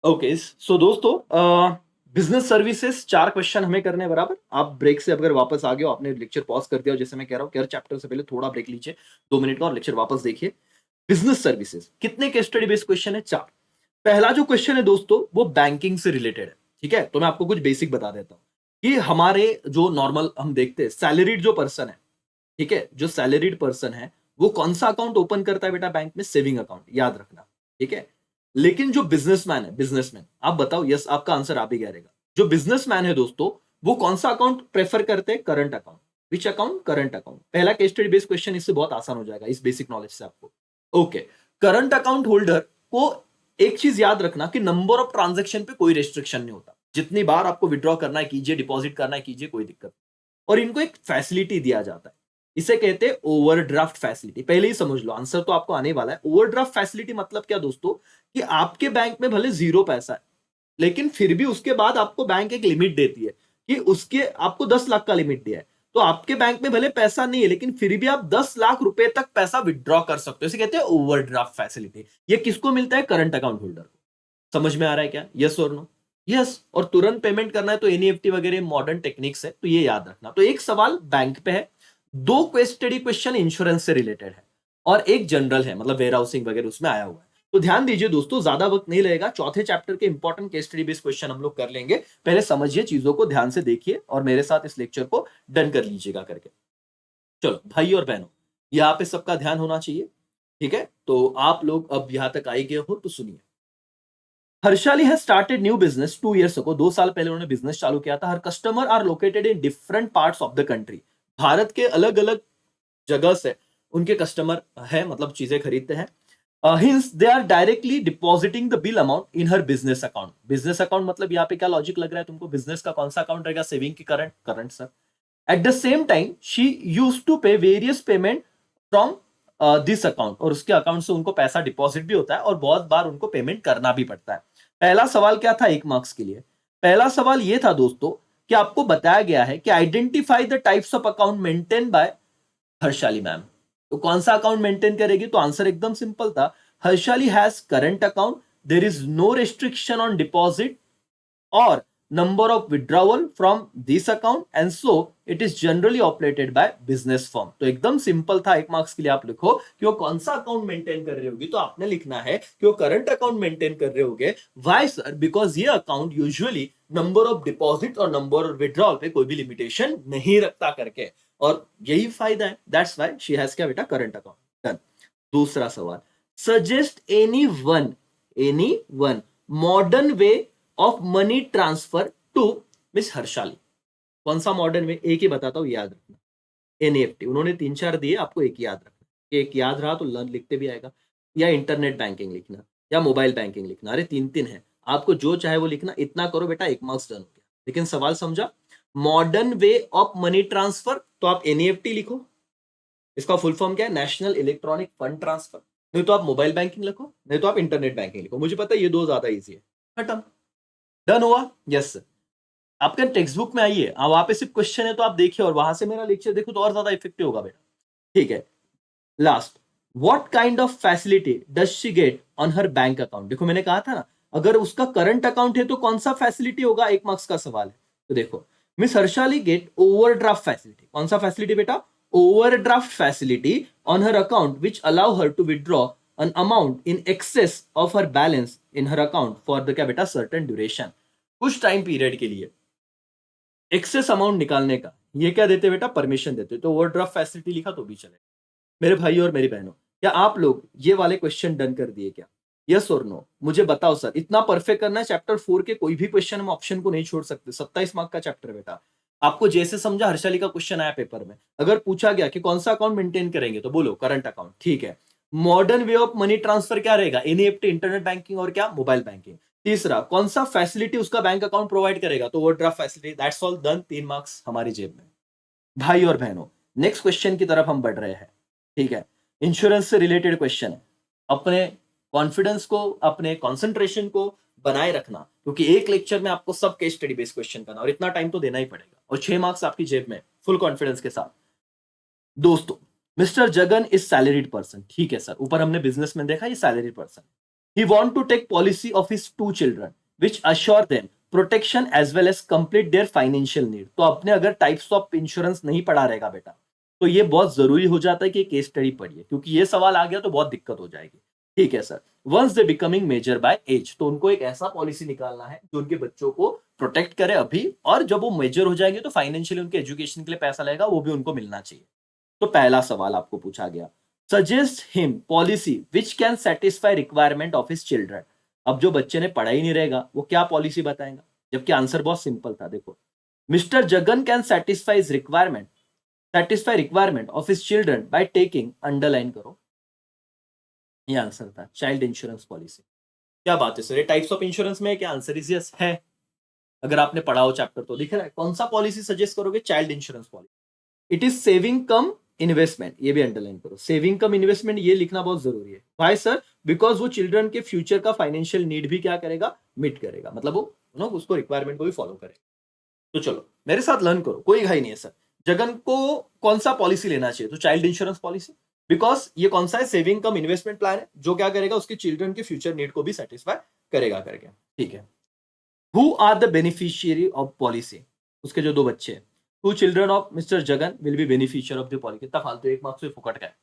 ओके, सो दोस्तों, बिजनेस सर्विसेज 4 क्वेश्चन हमें करने हैं बराबर। आप ब्रेक से अगर वापस आ गए हो, आपने लेक्चर पॉज कर दिया हो, जैसे मैं कह रहा हूँ, हर चैप्टर से पहले थोड़ा ब्रेक लीजिए 2 मिनट का और लेक्चर वापस देखिए। बिजनेस सर्विसेज कितने के स्टडी बेस्ड क्वेश्चन है? 4। पहला जो क्वेश्चन है दोस्तों, वो बैंकिंग से रिलेटेड है, ठीक है? तो मैं आपको कुछ बेसिक बता देता हूँ कि हमारे जो नॉर्मल हम देखते हैं, सैलरीड जो पर्सन है, ठीक है, जो सैलरीड पर्सन है, वो कौन सा अकाउंट ओपन करता है बेटा बैंक में? सेविंग अकाउंट, याद रखना, ठीक है? लेकिन जो बिजनेसमैन है, बिजनेसमैन, आप बताओ, यस आपका आंसर आप ही कह रहेगा। जो बिजनेसमैन है दोस्तों, वो कौन सा अकाउंट प्रेफर करते हैं? Current account. Which account? Current account. पहला केस स्टडी बेस्ड क्वेश्चन इससे बहुत आसान हो जाएगा, इस बेसिक नॉलेज से आपको। ओके, करंट अकाउंट होल्डर को एक चीज याद रखना कि नंबर ऑफ ट्रांजेक्शन पे कोई रेस्ट्रिक्शन नहीं होता। जितनी बार आपको विड्रॉ करना है कीजिए, डिपॉजिट करना है कीजिए, कोई दिक्कत नहीं। और इनको एक फैसिलिटी दिया जाता है, इसे कहते हैं ओवरड्राफ्ट फैसिलिटी। पहले ही समझ लो, आंसर तो आपको आने वाला है। ओवरड्राफ्ट फैसिलिटी मतलब क्या दोस्तों? कि आपके बैंक में भले 0 पैसा है, लेकिन फिर भी उसके बाद आपको बैंक एक लिमिट देती है कि उसके आपको 10 लाख का लिमिट दिया है। तो आपके बैंक में भले पैसा नहीं है, लेकिन फिर भी आप 10 लाख रुपए तक पैसा विड्रॉ कर सकते हो। इसे कहते हैं ओवरड्राफ्ट फैसिलिटी। ये किसको मिलता है? करंट अकाउंट होल्डर को। समझ में आ रहा है क्या? यस और नो? यस। और तुरंत पेमेंट करना है तो एनईएफटी वगैरह मॉडर्न टेक्निक्स है, तो ये याद रखना। तो एक सवाल बैंक पे है, 2 केस स्टडी क्वेश्चन इंश्योरेंस से रिलेटेड है, और एक जनरल है, मतलब वेयर हाउसिंग वगैरह उसमें आया हुआ है। तो ध्यान दीजिए दोस्तों, ज्यादा वक्त नहीं लगेगा। चौथे चैप्टर के important case study based question हम लोग कर लेंगे। पहले समझिए चीजों को, ध्यान से देखिए और मेरे साथ इस लेक्चर को डन कर लीजिएगा करके। चलो भाई और बहनों, यहाँ पे सबका ध्यान होना चाहिए, ठीक है? तो आप लोग अब यहां तक आए गए हो तो सुनिए। Harshali has started new business 2 years ago। 2 साल पहले उन्होंने बिजनेस चालू किया था। Her customer are located in different parts of the country. Bharat के अलग अलग जगह से उनके कस्टमर है, मतलब चीजें खरीदते हैं। Hence they are directly depositing the bill amount in her business account. Business account मतलब यहाँ पे क्या लॉजिक लग रहा है तुमको? बिजनेस का कौन सा अकाउंट रहेगा? सेविंग की current? Current sir. At the same time she use to pay various payment from this account, और उसके अकाउंट से उनको पैसा डिपॉजिट भी होता है और बहुत बार उनको पेमेंट करना भी पड़ता है। पहला सवाल क्या था 1 मार्क्स के लिए? पहला सवाल यह था दोस्तों कि आपको बताया गया है कि identify the types of account maintain by Harshali ma'am. तो कौन सा अकाउंट मेंटेन करेगी? तो आंसर एकदम सिंपल था, Harshali has current account, there is no restriction on deposit or number of withdrawal from this account and so it is generally operated by business firm। तो एकदम simple था। 1 मार्क्स के लिए आप लिखो कि वो कौन सा अकाउंट मेंटेन कर रहे होगी, तो आपने लिखना है कि वो करंट अकाउंट मेंटेन कर रहे होगे। Why sir? बिकॉज ये account usually number of deposit और नंबर ऑफ विड्रॉल पे कोई भी लिमिटेशन नहीं रखता करके, और यही फायदा है, दैट्स व्हाई शी हैज क्या बेटा, करंट अकाउंट। डन। दूसरा सवाल, suggest any one modern way of money transfer to miss Harshali. कौन सा मॉडर्न वे? एक ही बताता हूं, याद रखना, एनईएफटी। उन्होंने 3-4 दिए, आपको एक याद रखना। एक याद रहा तो लर्न लिखते भी आएगा, या इंटरनेट बैंकिंग लिखना, या मोबाइल बैंकिंग लिखना। अरे 3-3 है, आपको जो चाहे वो लिखना। इतना करो बेटा, 1 मार्क्स डन हो गया। लेकिन सवाल समझा? Modern way of money transfer, तो आप एनईएफटी लिखो। इसका फुल फॉर्म क्या है? National electronic fund transfer. नहीं तो आप मोबाइल बैंकिंग लिखो, नहीं तो आप इंटरनेट बैंकिंग लिखो। मुझे पता है ये दो ज्यादा ईजी है। खत्म। डन हुआ? Yes sir. आपके टेक्स्ट बुक में आइए, वहां पे सिर्फ क्वेश्चन है तो आप देखिए, और वहां से मेरा लेक्चर देखो तो और ज्यादा इफेक्टिव होगा बेटा। ठीक है। Last, what kind of facility does she get on her bank account? देखो मैंने कहा था ना, अगर उसका करंट अकाउंट है तो कौन सा फैसिलिटी होगा? 1 मार्क्स का सवाल है। तो देखो, miss Harshali get overdraft facility. कौन सा फैसिलिटी बेटा? Overdraft facility on her account which allow her to withdraw an amount in excess of her balance in her account for the क्या बेटा, certain duration, कुछ टाइम पीरियड के लिए excess amount निकालने का ये क्या देते बेटा? परमिशन देते। तो ओवरड्राफ्ट फैसिलिटी लिखा तो भी चले। मेरे भाई और मेरी बहनों, क्या आप लोग ये वाले क्वेश्चन डन कर दिए क्या? यस और नो मुझे बताओ सर। इतना परफेक्ट करना है, चैप्टर 4 के कोई भी क्वेश्चन हम ऑप्शन को नहीं छोड़ सकते। 27 मार्क का चैप्टर बेटा। आपको जैसे समझा, हर्षाली का क्वेश्चन आया पेपर में, अगर पूछा गया कि कौन सा अकाउंट मेंटेन करेंगे तो बोलो करंट अकाउंट। ठीक है। Modern way of money transfer क्या रहेगा? एनईएफटी, इंटरनेट बैंकिंग और क्या, मोबाइल बैंकिंग। तीसरा, कौन सा फैसिलिटी उसका बैंक अकाउंट प्रोवाइड करेगा? तो overdraft facility. That's all done. 3 marks हमारी जेब में। भाई और बहनों, नेक्स्ट क्वेश्चन की तरफ हम बढ़ रहे हैं। ठीक है। इंश्योरेंस से रिलेटेड क्वेश्चन है। अपने कॉन्फिडेंस को, अपने कॉन्सेंट्रेशन को बनाए रखना, क्योंकि एक लेक्चर में आपको सब केस स्टडी बेस्ड क्वेश्चन करना, और इतना टाइम तो देना ही पड़ेगा, और 6 मार्क्स आपकी जेब में फुल कॉन्फिडेंस के साथ। दोस्तों, mister Jagan is salaried person. ठीक है सर, ऊपर हमने बिजनेसमैन देखा, ये salaried person. He want to take policy of his 2 children which assure them protection as well as complete their financial need. तो अपने अगर टाइप्स ऑफ इंश्योरेंस नहीं पढ़ा रहेगा बेटा, तो ये बहुत जरूरी हो जाता है कि केस स्टडी पढ़िए, क्योंकि ये सवाल आ गया तो बहुत दिक्कत हो जाएगी। ठीक है sir. Once they becoming major by age, तो उनको एक ऐसा पॉलिसी निकालना है जो उनके बच्चों को प्रोटेक्ट करे अभी, और जब वो मेजर हो जाएंगे तो फाइनेंशियली उनके एजुकेशन के लिए पैसा लगेगा, वो भी उनको मिलना चाहिए। तो पहला सवाल आपको पूछा गया, suggest him policy which can satisfy requirement of his children. अब जो बच्चे ने पढ़ा ही नहीं रहेगा वो क्या पॉलिसी बताएगा, जबकि आंसर बहुत सिंपल था। देखो, mister Jagan can satisfy requirement of his children by taking, underline करो, ये आंसर था, चाइल्ड इंश्योरेंस पॉलिसी। क्या बात है सर, ये टाइप्स ऑफ इंश्योरेंस में क्या आंसर इज यस है? अगर आपने पढ़ा हो चैप्टर तो दिख रहा है। कौन सा पॉलिसी सजेस्ट करोगे? Child insurance policy. It is saving come investment, ये भी अंडरलाइन करो, सेविंग कम इन्वेस्टमेंट, ये लिखना बहुत जरूरी है। भाई सर, बिकॉज वो चिल्ड्रन के फ्यूचर का फाइनेंशियल नीड भी क्या करेगा, मीट करेगा, मतलब वो उसको रिक्वायरमेंट को भी फॉलो करेगा। तो चलो मेरे साथ लर्न करो, कोई घाई नहीं है सर। जगन को कौन सा पॉलिसी लेना चाहिए? तो चाइल्ड इंश्योरेंस पॉलिसी, बिकॉज ये कौन सा है, सेविंग कम इन्वेस्टमेंट प्लान है, जो क्या करेगा, उसके चिल्ड्रन के फ्यूचर नीड को भी सेटिस्फाई करेगा करके। ठीक है। Who are the beneficiary of policy, उसके जो 2 बच्चे हैं। Two children of mister Jagan will be beneficiary of the policy. कितना फालतू, 1 मार्क्स से फुकट का है।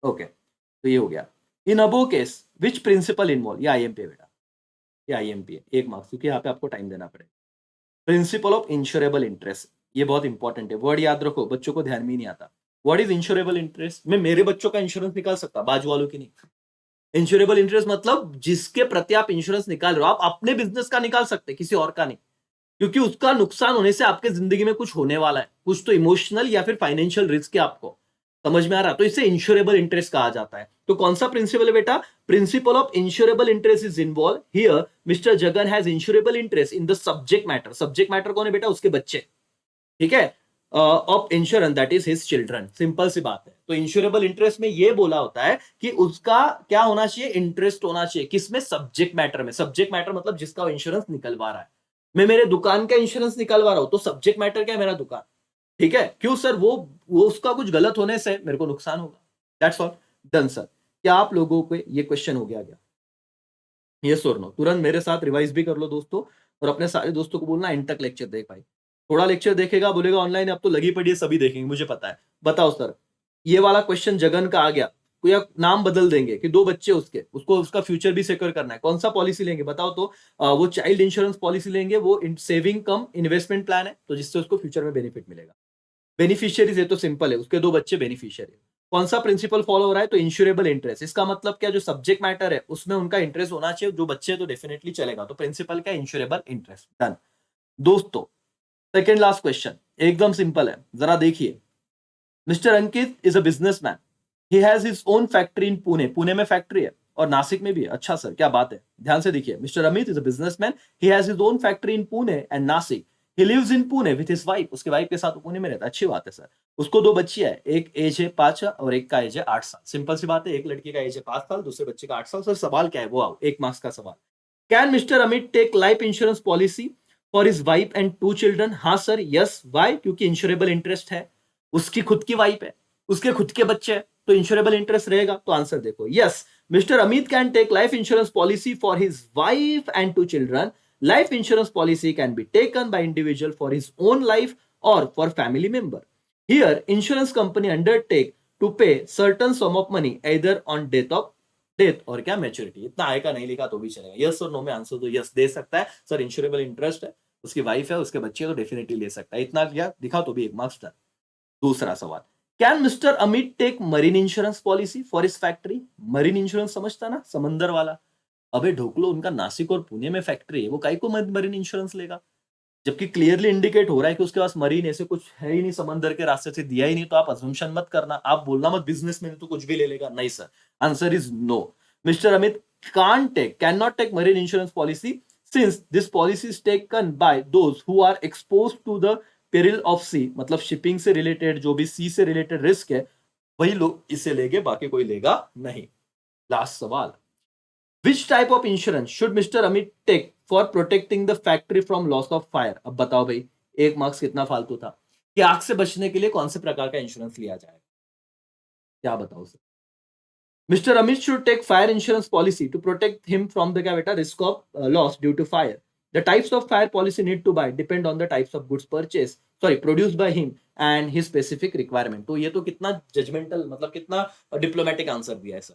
ओके, तो ये हो गया। इन above case which principle involve, ये आईएमपी है बेटा, ये आईएमपी है। 1 मार्क्स, क्योंकि यहाँ पे आपको टाइम देना पड़ेगा। प्रिंसिपल ऑफ इंश्योरेबल इंटरेस्ट, ये बहुत इंपॉर्टेंट है, वर्ड याद रखो, बच्चों को ध्यान में नहीं आता। What is insurable interest? मैं मेरे बच्चों का इंश्योरेंस निकाल सकता, बाजू वालों की नहीं। इंश्योरेबल इंटरेस्ट मतलब जिसके प्रति आप इंश्योरेंस निकाल रहे हो, आप अपने बिजनेस का निकाल सकते, किसी और का नहीं, क्योंकि उसका नुकसान होने से आपके जिंदगी में कुछ होने वाला है, कुछ तो इमोशनल या फिर फाइनेंशियल रिस्क है, आपको समझ में आ रहा? तो इसे इंश्योरेबल इंटरेस्ट कहा जाता है। तो कौन सा प्रिंसिपल है बेटा? Principle of insurable interest is involve here. Mister Jagan has insurable interest in the subject matter. Subject matter कौन है बेटा? उसके बच्चे। ठीक है। Of insurance that is his children. Simple सी बात है। तो इंश्योरेबल इंटरेस्ट में ये बोला होता है कि उसका क्या होना चाहिए, इंटरेस्ट होना चाहिए किसमें, सब्जेक्ट मैटर में। सब्जेक्ट मैटर मतलब जिसका इंश्योरेंस निकलवा रहा है। मैं मेरे दुकान का इंश्योरेंस निकलवा रहा हूं तो सब्जेक्ट मैटर क्या है, मेरा दुकान। ठीक है, क्यों सर, वो उसका कुछ गलत होने से मेरे को नुकसान होगा। That's all, done sir. क्या आप लोगों को ये क्वेश्चन हो गया क्या? यस और नो? तुरंत मेरे साथ रिवाइज भी कर लो दोस्तों, और अपने सारे दोस्तों को बोलना एंड तक लेक्चर देख भाई। थोड़ा लेक्चर देखेगा बोलेगा ऑनलाइन अब तो लगी पड़ी है, सभी देखेंगे, मुझे पता है। बताओ सर, ये वाला क्वेश्चन जगन का आ गया, कोई आप नाम बदल देंगे कि दो बच्चे उसके, उसको उसका फ्यूचर भी सिक्योर करना है, कौन सा पॉलिसी लेंगे बताओ तो? वो चाइल्ड इंश्योरेंस पॉलिसी लेंगे, वो सेविंग कम इन्वेस्टमेंट प्लान है, तो जिससे उसको फ्यूचर में बेनिफिट मिलेगा। बेनिफिशियरीज है तो सिंपल है, उसके दो बच्चे बेनिफिशियरी। कौन सा प्रिंसिपल फॉलो हो रहा है, तो इंश्योरेबल इंटरेस्ट। इसका मतलब क्या, जो सब्जेक्ट मैटर है उसमें उनका इंटरेस्ट होना चाहिए, जो बच्चे तो डेफिनेटली चलेगा, तो प्रिंसिपल क्या, इंश्योरेबल इंटरेस्ट। डन दोस्तों। सेकेंड लास्ट क्वेश्चन एकदम सिंपल है, जरा देखिए। Mister Ankit is a businessman, he has his own factory in Pune, Pune में फैक्ट्री है और नासिक में भी है। अच्छा सर, क्या बात है, ध्यान से देखिए। Mister Amit is a businessman, he has his own factory in Pune and Nashik, he lives in Pune with his wife, उसके वाइफ के साथ पुणे में रहता है। अच्छी बात है सर। उसको दो बच्चियां है, एक एज है 5 और एक का एज है 8 साल। सिंपल सी बात है, एक लड़की का एज है 5 साल, दूसरे बच्चे का 8 साल। सर सवाल क्या है वो आओ, 1 मार्क्स का सवाल। Can mister Amit take life insurance policy for his wife and 2 children? हाँ सर, यस। वाई? क्योंकि इंश्योरेबल इंटरेस्ट है, उसकी खुद की वाइफ है, उसके खुद के बच्चे हैं, तो इंश्योरेबल इंटरेस्ट रहेगा। तो आंसर देखो, yes, mister Amit can take life insurance policy for his wife and 2 children. Life insurance policy can be taken by individual for his own life or for family member. Here, insurance company undertake to pay certain sum of money either on death और क्या maturity. इतना आएगा, नहीं लिखा तो भी चलेगा। Yes और नो में आंसर तो यस दे सकता है सर, इंश्योरेबल इंटरेस्ट है, उसकी वाइफ है, उसके बच्चे, तो डेफिनेटली ले सकता है। इतना किया दिखा तो भी 1 मार्क्स था। दूसरा सवाल, can mister Amit take marine insurance policy for इस फैक्ट्री? मरीन इंश्योरेंस समझता ना, समंदर वाला। अबे ढोकलो, उनका नासिक और पुणे में फैक्ट्री है, वो काई को मरीन इंश्योरेंस लेगा? जबकि क्लियरली इंडिकेट हो रहा है कि उसके पास मरीन ऐसे कुछ है ही नहीं, समंदर के रास्ते से दिया ही नहीं। तो आप अजम्पशन मत करना, आप बोलना मत बिजनेस में तो कुछ भी ले लेगा, नहीं sir. Answer is no. Mister Amit can not take marine insurance policy since this policy is taken by those who are expose to the peril of sea, मतलब शिपिंग से रिलेटेड, जो भी सी से रिलेटेड रिस्क है वही लोग इसे लेंगे, बाकी कोई लेगा नहीं। लास्ट सवाल, which type of insurance should mister Amit take for protecting the factory from loss of fire? अब बताओ भाई, 1 मार्क्स कितना फालतू था कि आग से बचने के लिए कौन से प्रकार का इंश्योरेंस लिया जाएगा? क्या बताओ sir? Mister Amit should take fire insurance policy to protect him from the क्या बेटा, risk of loss due to fire. The types of fire policy need to buy depend on the types of goods purchase, sorry produced by him and his specific requirement. तो ये तो कितना judgemental, मतलब कितना diplomatic answer दिया है sir.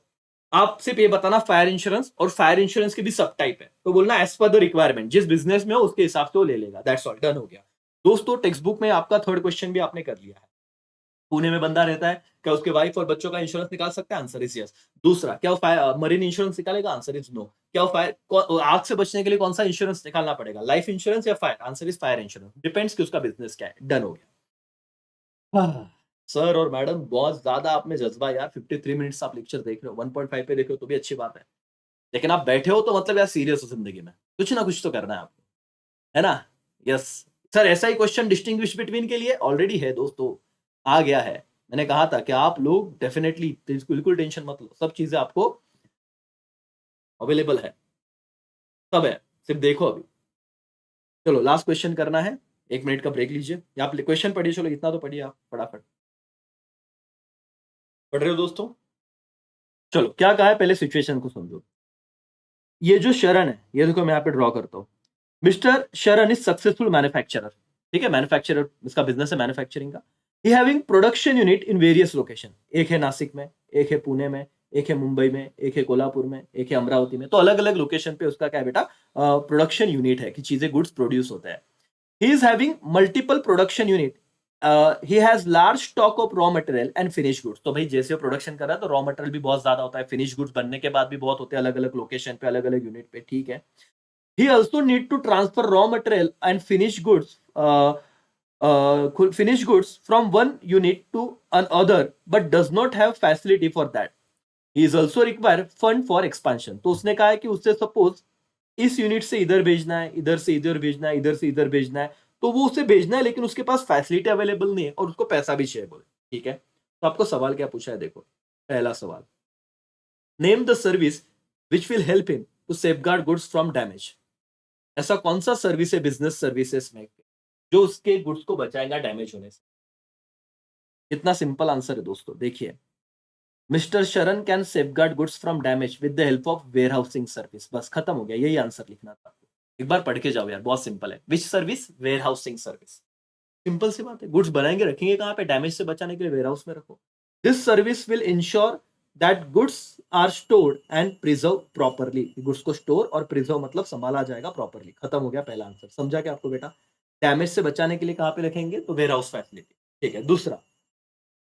आप सिर्फ ये बताना फायर इंश्योरेंस, और फायर इंश्योरेंस की भी सब टाइप है, तो बोलना एज पर द रिक्वायरमेंट, जिस बिजनेस में हो उसके हिसाब से वो ले लेगा। दैट्स ऑल, डन हो गया दोस्तों। टेक्स्ट बुक में आपका थर्ड क्वेश्चन भी आपने कर लिया है। पुणे में बंदा रहता है, क्या उसके वाइफ और बच्चों का इंश्योरेंस निकाल सकता है? Answer is yes. दूसरा, क्या वो मरीन इंश्योरेंस निकालेगा? Answer is no. क्या वो फायर, आग से बचने के लिए कौन सा इंश्योरेंस निकालना पड़ेगा, लाइफ इंश्योरेंस या fire? Answer is fire insurance, depends कि उसका बिजनेस क्या है। डन हो गया। सर और मैडम, बहुत ज्यादा आप में जज्बा यार, 53 मिनट्स आप लेक्चर देख रहे हो, 1.5 पे देख रहे हो तो भी अच्छी बात है, लेकिन आप बैठे हो तो मतलब यार सीरियस हो जिंदगी में, कुछ ना कुछ तो करना है आपको, है ना? यस सर, ऐसा ही क्वेश्चन डिस्टिंग्विश बिटवीन के लिए ऑलरेडी है दोस्तों, आ गया है। मैंने कहा था कि आप लोग डेफिनेटली बिल्कुल टेंशन मत लो, सब चीजें आपको अवेलेबल है, सब है, सिर्फ देखो अभी। चलो लास्ट क्वेश्चन करना है, 1 मिनट का ब्रेक लीजिए, या आप क्वेश्चन पढ़िए, चलो इतना तो पढ़िए आप फटाफट। पढ़ रहे हो दोस्तों? चलो क्या कहा है, पहले सिचुएशन को समझो। ये जो शरण है, ये देखो मैं यहाँ पे ड्रॉ करता हूँ। मिस्टर शरण इज सक्सेसफुल मैन्युफैक्चरर, ठीक है, मैन्युफैक्चरर, इसका बिजनेस है मैन्युफैक्चरिंग का। ही having production unit in various location, एक है नासिक में, एक है पुणे में, एक है मुंबई में, एक है कोल्हापुर में, एक है अमरावती में। तो अलग अलग लोकेशन पे उसका क्या है बेटा, प्रोडक्शन यूनिट है कि चीजें गुड्स प्रोड्यूस होते हैं। He is having multiple production unit, he has large stock of raw material and finish goods. तो भाई जैसे वो प्रोडक्शन कर रहा है तो रॉ मटेरियल भी बहुत ज्यादा होता है, फिनिश गुड्स बनने के बाद भी बहुत होते हैं, अलग अलग लोकेशन पे, अलग अलग यूनिट पे, ठीक है। He also need to transfer raw material and finished goods from one unit to another, but does not have facility for that. He is also require fund for expansion. तो उसने कहा है कि उससे सपोज इस यूनिट से इधर भेजना है, इधर से इधर भेजना है, इधर से इधर भेजना है, तो वो उसे भेजना है लेकिन उसके पास फैसिलिटी अवेलेबल नहीं है और उसको पैसा भी चाहिए बोले, ठीक है। तो आपको सवाल क्या पूछा है, देखो पहला सवाल, name the service which will help him to safeguard goods from damage. ऐसा कौन सा सर्विस है बिजनेस सर्विसेज में जो उसके गुड्स को बचाएगा डैमेज होने से। इतना सिंपल आंसर है दोस्तों, देखिए, mister Sharan can safeguard goods from damage with the help of warehousing service. बस खत्म हो गया, यही आंसर लिखना था आपको। एक बार पढ़ के जाओ यार, बहुत सिंपल है। Which service? Warehousing service. Simple सी बात है, गुड्स बनाएंगे रखेंगे कहां पे? डैमेज से बचाने के लिए वेयर हाउस में रखो। This service will ensure that goods are stored and preserve properly. Goods को स्टोर और प्रिजर्व मतलब संभाला जाएगा प्रॉपरली। खत्म हो गया पहला आंसर। समझा क्या आपको बेटा? डैमेज से बचाने के लिए कहां पे रखेंगे? तो वेयर हाउस फैसिलिटी। ठीक है, दूसरा,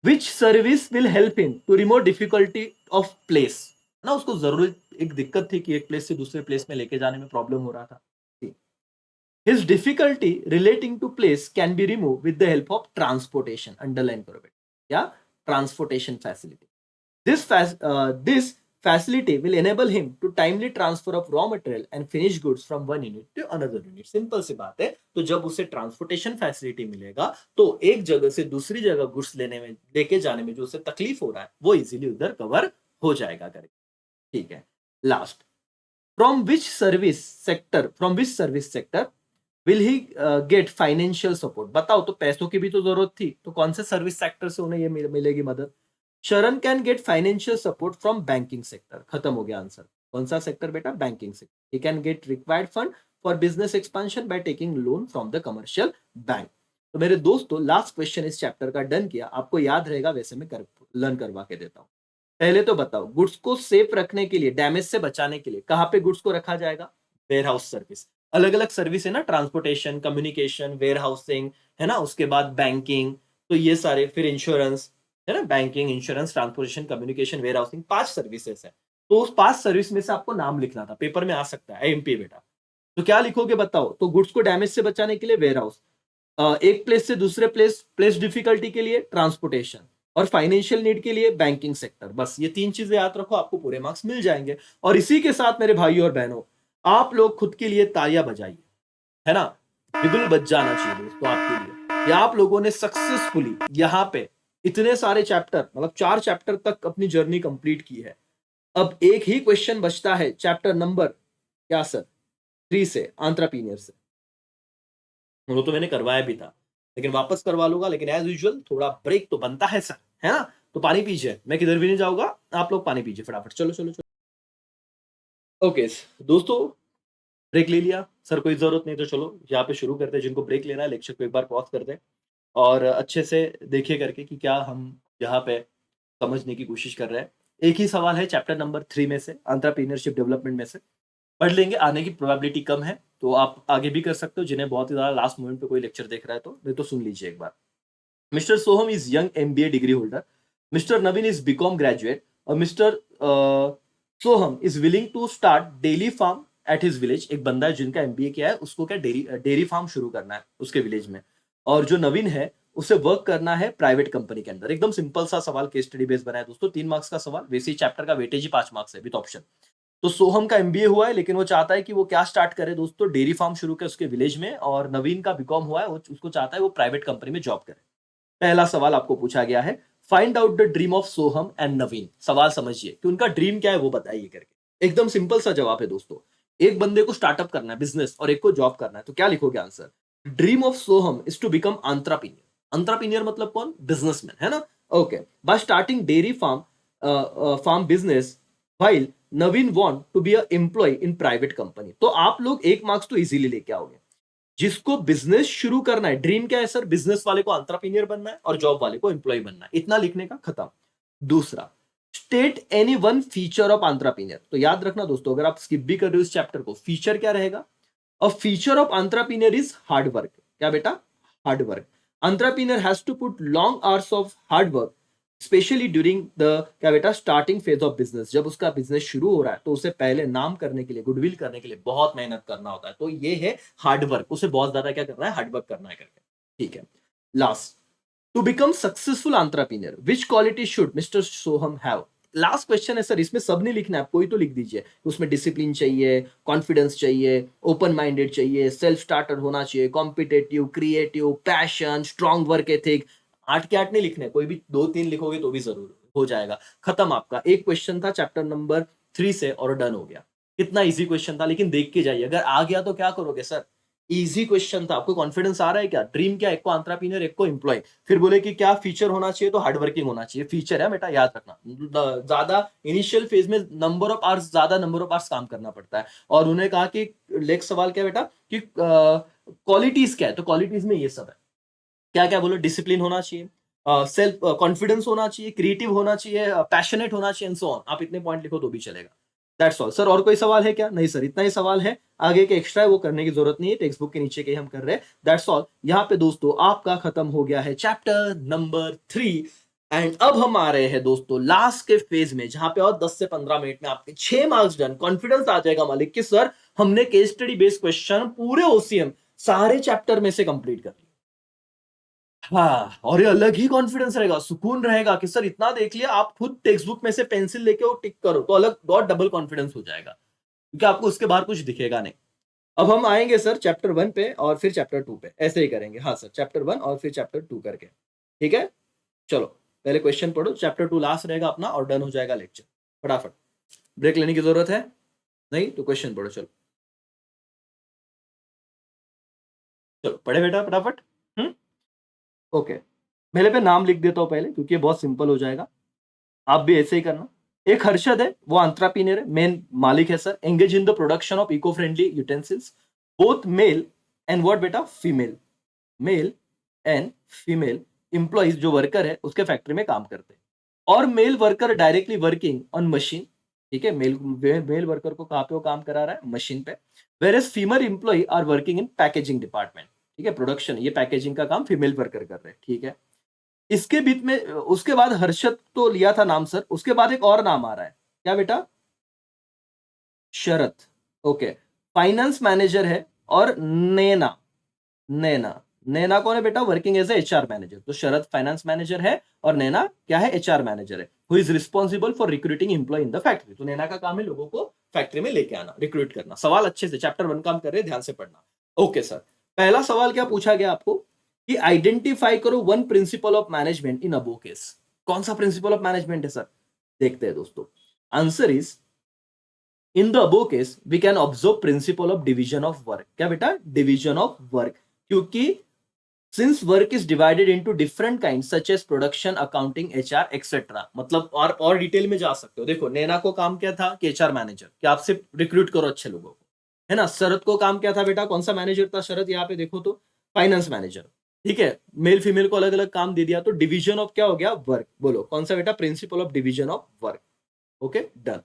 which service will help him to remove difficulty of place. ना उसको जरूरत, एक दिक्कत थी कि एक प्लेस से दूसरे प्लेस में लेके जाने में प्रॉब्लम हो रहा था। His difficulty relating to place can be remove with the help of transportation. Underline करो बेटा, या transportation facility. This facility will enable him to timely transfer of raw material and finished goods from one unit to another unit. Simple सी बात है। तो जब उसे transportation facility मिलेगा तो एक जगह से दूसरी जगह गुड्स लेने में, लेके जाने में जो उसे तकलीफ हो रहा है वो इजीली उधर कवर हो जाएगा करके। ठीक है, last, from which service sector will he get financial support. बताओ, तो पैसों की भी तो जरूरत थी, तो कौन से सर्विस सेक्टर से उन्हें ये मिलेगी मदद? शरण can get financial support from banking sector. खत्म हो गया आंसर। कौन सा सेक्टर बेटा? Banking sector. He can get required fund for business expansion by taking loan from the commercial bank. तो मेरे दोस्तों, लास्ट क्वेश्चन इस चैप्टर का डन किया। आपको याद रहेगा वैसे मैं लर्न करवा के देता हूँ। पहले तो बताओ, गुड्स को सेफ रखने के लिए, डैमेज से बचाने के लिए कहां पे गुड्स को रखा जाएगा? Warehouse service. अलग अलग सर्विस है ना, ट्रांसपोर्टेशन, कम्युनिकेशन, वेयर हाउसिंग, है ना, उसके बाद बैंकिंग, तो ये सारे, फिर इंश्योरेंस, है ना, banking, insurance, transportation, communication, warehousing, 5 services है। तो उस 5 सर्विस में से आपको नाम लिखना था, पेपर में आ सकता है एमपी बेटा। तो क्या लिखोगे बताओ? तो गुड्स को डैमेज से बचाने के लिए वेयर हाउस, एक प्लेस से दूसरे प्लेस डिफिकल्टी के लिए ट्रांसपोर्टेशन, और फाइनेंशियल नीड के लिए बैंकिंग सेक्टर। बस ये 3 चीजें याद रखो, आपको पूरे मार्क्स मिल जाएंगे। और इसी के साथ मेरे भाइयों और बहनों, आप लोग खुद के लिए तालियां बजाइए, है ना, बिगुल बज जाना चाहिए दोस्तों आपके लिए कि आप लोगों ने सक्सेसफुली यहाँ पे इतने सारे चैप्टर, मतलब 4 चैप्टर तक अपनी जर्नी कंप्लीट की है। अब एक ही क्वेश्चन बचता है चैप्टर नंबर, क्या सर, 3 से, एंटरप्रेन्योर से। वो तो मैंने करवाया भी था, लेकिन वापस करवा लूंगा। लेकिन एज यूजुअल थोड़ा ब्रेक तो बनता है सर, है ना। तो पानी पीजिए, मैं किधर भी नहीं जाऊंगा, आप लोग पानी पीजिए फटाफट। चलो चलो चलो। ओके दोस्तों, ब्रेक ले लिया सर, कोई जरूरत नहीं, तो चलो यहाँ पे शुरू करते हैं। जिनको ब्रेक लेना है लेक्चर को एक बार पॉज कर दें और अच्छे से देखिए करके कि क्या हम यहाँ पे समझने की कोशिश कर रहे हैं। एक ही सवाल है चैप्टर नंबर 3 में से, एंटरप्रेन्योरशिप डेवलपमेंट में से। पढ़ लेंगे, आने की प्रोबेबिलिटी कम है, तो आप आगे भी कर सकते हो। जिन्हें बहुत ही ज्यादा लास्ट मोमेंट पे कोई लेक्चर देख रहा है तो नहीं, तो सुन लीजिए एक बार। Mister Soham is young MBA degree holder, mister Naveen is BCom graduate, और mister Soham is willing to start daily farm at his village. एक बंदा है जिनका एमबीए किया है, उसको क्या डेयरी फार्म शुरू करना है उसके विलेज में। और जो नवीन है उसे वर्क करना है प्राइवेट कंपनी के अंदर। एकदम सिंपल सा सवाल, केस स्टडी बेस्ड बनाया दोस्तों, 3 मार्क्स का सवाल। वैसे चैप्टर का वेटेज ही 5 मार्क्स है विद ऑप्शन। तो सोहम का एमबीए हुआ है, लेकिन वो चाहता है कि वो क्या स्टार्ट करे दोस्तों, डेयरी फार्म शुरू करे उसके विलेज में। और नवीन का बीकॉम हुआ है, वो उसको चाहता है वो प्राइवेट कंपनी में जॉब करे। पहला सवाल आपको पूछा गया है, find out the dream of Soham and Naveen. सवाल समझिए कि उनका ड्रीम क्या है वो बताइए करके। एकदम सिंपल सा जवाब है दोस्तों। एक बंदे को स्टार्टअप करना है बिजनेस, और एक को जॉब करना है, तो क्या लिखोगे answer? Dream of Soham is to become entrepreneur. Entrepreneur मतलब कौन? बिजनेसमैन, है ना। Okay, by starting dairy farm business, while Naveen want to be a employee in private company. तो आप लोग 1 मार्क्स तो इजीली लेके आओगे। जिसको बिजनेस शुरू करना है, ड्रीम क्या है सर? बिजनेस वाले को एंटरप्रेन्योर बनना है और जॉब वाले को एम्प्लॉय बनना है। इतना लिखने का, खत्म। दूसरा, state any one feature of entrepreneur. तो याद रखना दोस्तों, अगर आप स्किप भी कर रहे हो इस चैप्टर को, फीचर क्या रहेगा? A feature of entrepreneur is hard work. क्या बेटा? Hard work. Entrepreneur has to put long hours of hard work, specially during the, क्या बेटा, स्टार्टिंग फेज ऑफ बिजनेस। जब उसका बिजनेस शुरू हो रहा है तो उसे पहले नाम करने के लिए, गुडविल करने के लिए बहुत मेहनत करना होता है। तो ये है हार्ड वर्क, उसे बहुत ज्यादा क्या करना है? हार्ड वर्क करना है करके। ठीक है, last, to become successful entrepreneur which quality should mister Soham have. Last question है सर, इसमें सब नहीं लिखना है, कोई तो लिख दीजिए। उसमें डिसिप्लिन चाहिए, कॉन्फिडेंस चाहिए, ओपन माइंडेड चाहिए, सेल्फ स्टार्टर होना चाहिए, competitive, creative, passion, strong work ethic. 8 के 8 नहीं लिखने, कोई भी 2-3 लिखोगे तो भी जरूर हो जाएगा। खत्म आपका एक क्वेश्चन था चैप्टर नंबर 3 से और डन हो गया। कितना इजी क्वेश्चन था, लेकिन देख के जाइए, अगर आ गया तो क्या करोगे सर, इजी क्वेश्चन था। आपको कॉन्फिडेंस आ रहा है क्या? ड्रीम क्या, एक को एंटरप्रेन्योर, एक को एम्प्लॉय। फिर बोले कि क्या फीचर होना चाहिए, तो हार्डवर्किंग होना चाहिए। फीचर है बेटा, याद रखना। ज्यादा इनिशियल फेज में नंबर ऑफ आवर्स, ज्यादा नंबर ऑफ आवर्स काम करना पड़ता है। और उन्होंने कहा कि नेक्स्ट सवाल क्या बेटा, कि क्वालिटीज क्या है, तो क्वालिटीज में ये सब है। क्या क्या बोलो, डिसिप्लिन होना चाहिए, सेल्फ कॉन्फिडेंस होना चाहिए, क्रिएटिव होना चाहिए, पैशनेट होना चाहिए, एंड सो ऑन। आप इतने पॉइंट लिखो तो भी चलेगा। That's all sir. और कोई सवाल है क्या? नहीं सर, इतना ही सवाल है। आगे के एक्स्ट्रा है वो करने की जरूरत नहीं है, टेक्स्ट बुक के नीचे के हम कर रहे हैं। That's all. यहाँ पे दोस्तों आपका खत्म हो गया है चैप्टर नंबर 3। एंड अब हम आ रहे हैं दोस्तों लास्ट के फेज में, जहां पे और 10 से 15 मिनट में आपके 6 मार्क्स डन। कॉन्फिडेंस आ जाएगा मालिक कि सर हमने केस स्टडी बेस्ड क्वेश्चन पूरे ओसीएम सारे चैप्टर में से कंप्लीट कर लिया। हाँ, और ये अलग ही कॉन्फिडेंस रहेगा, सुकून रहेगा कि सर इतना देख लिया। आप खुद टेक्स्ट बुक में से पेंसिल लेके वो टिक करो तो अलग और डबल कॉन्फिडेंस हो जाएगा, क्योंकि आपको उसके बाहर कुछ दिखेगा नहीं। अब हम आएंगे सर चैप्टर 1 पे और फिर चैप्टर 2 पे, ऐसे ही करेंगे। हाँ सर, चैप्टर 1 और फिर चैप्टर 2 करके, ठीक है। चलो पहले क्वेश्चन पढ़ो, चैप्टर 2 लास्ट रहेगा अपना और डन हो जाएगा लेक्चर। फटाफट, ब्रेक लेने की जरूरत है नहीं तो क्वेश्चन पढ़ो। चलो चलो पढ़े बेटा फटाफट। ओके, पहले पे नाम लिख देता हूं पहले, क्योंकि ये बहुत सिंपल हो जाएगा। आप भी ऐसे ही करना। एक हर्षद है, वो एंटरप्रेन्योर है, मेन मालिक है sir. Engage in the production of eco friendly utensils, both male and what बेटा, female. Male and female employees जो वर्कर है उसके फैक्ट्री में काम करते हैं। और male worker directly working on machine, ठीक है। मेल मेल वर्कर को कहाँ पे वो काम करा रहा है, मशीन पे। Whereas female employee are working in packaging department, ठीक है। प्रोडक्शन, ये पैकेजिंग का काम फीमेल वर्कर कर रहे हैं, ठीक है। इसके बीच में उसके बाद हर्षद तो लिया था नाम सर, उसके बाद एक और नाम आ रहा है, क्या बेटा, शरत। ओके, फाइनेंस मैनेजर है। और नैना, नैना, नैना कौन है बेटा, working as a HR manager. तो शरद फाइनेंस मैनेजर है और नैना क्या है, एचआर मैनेजर है। Who is responsible for recruiting employee in the factory. तो नैना का काम है लोगों को फैक्ट्री में लेके आना, रिक्रूट करना। सवाल अच्छे से चैप्टर 1 काम कर रहे हैं, ध्यान से पढ़ना। ओके सर, पहला सवाल क्या पूछा गया आपको, कि आइडेंटिफाई करो one principle of management in above case. कौन सा प्रिंसिपल ऑफ मैनेजमेंट है सर, देखते हैं दोस्तों। Answer is, in the above case we can observe principle of division of work. क्या बेटा, डिवीजन ऑफ वर्क। क्योंकि since work is divided into different kinds such as production, accounting, HR etc. मतलब और detail में जा सकते हो। देखो नैना को काम क्या था कि एचआर मैनेजर, कि आप सिर्फ रिक्रूट करो अच्छे लोगों को, है ना। शरद को काम क्या था बेटा, कौन सा मैनेजर था शरद, यहाँ पे देखो तो फाइनेंस मैनेजर, ठीक है। मेल फीमेल को अलग अलग काम दे दिया, तो डिवीजन ऑफ क्या हो गया, वर्क। बोलो कौन सा बेटा, principle of division of work. Okay done.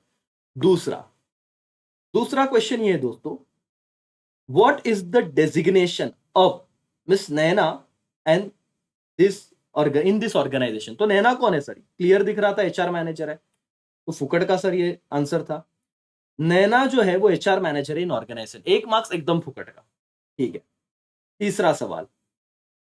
दूसरा, दूसरा क्वेश्चन ये है दोस्तों, what is the designation of miss Naina and this in this organization. तो नैना कौन है सर, क्लियर दिख रहा था, एचआर मैनेजर है। तो फुकट का सर ये आंसर था। नैना जो है वो एचआर मैनेजर है इन ऑर्गेनाइजेशन, एक मार्क्स एकदम फुकट का, ठीक है। तीसरा सवाल,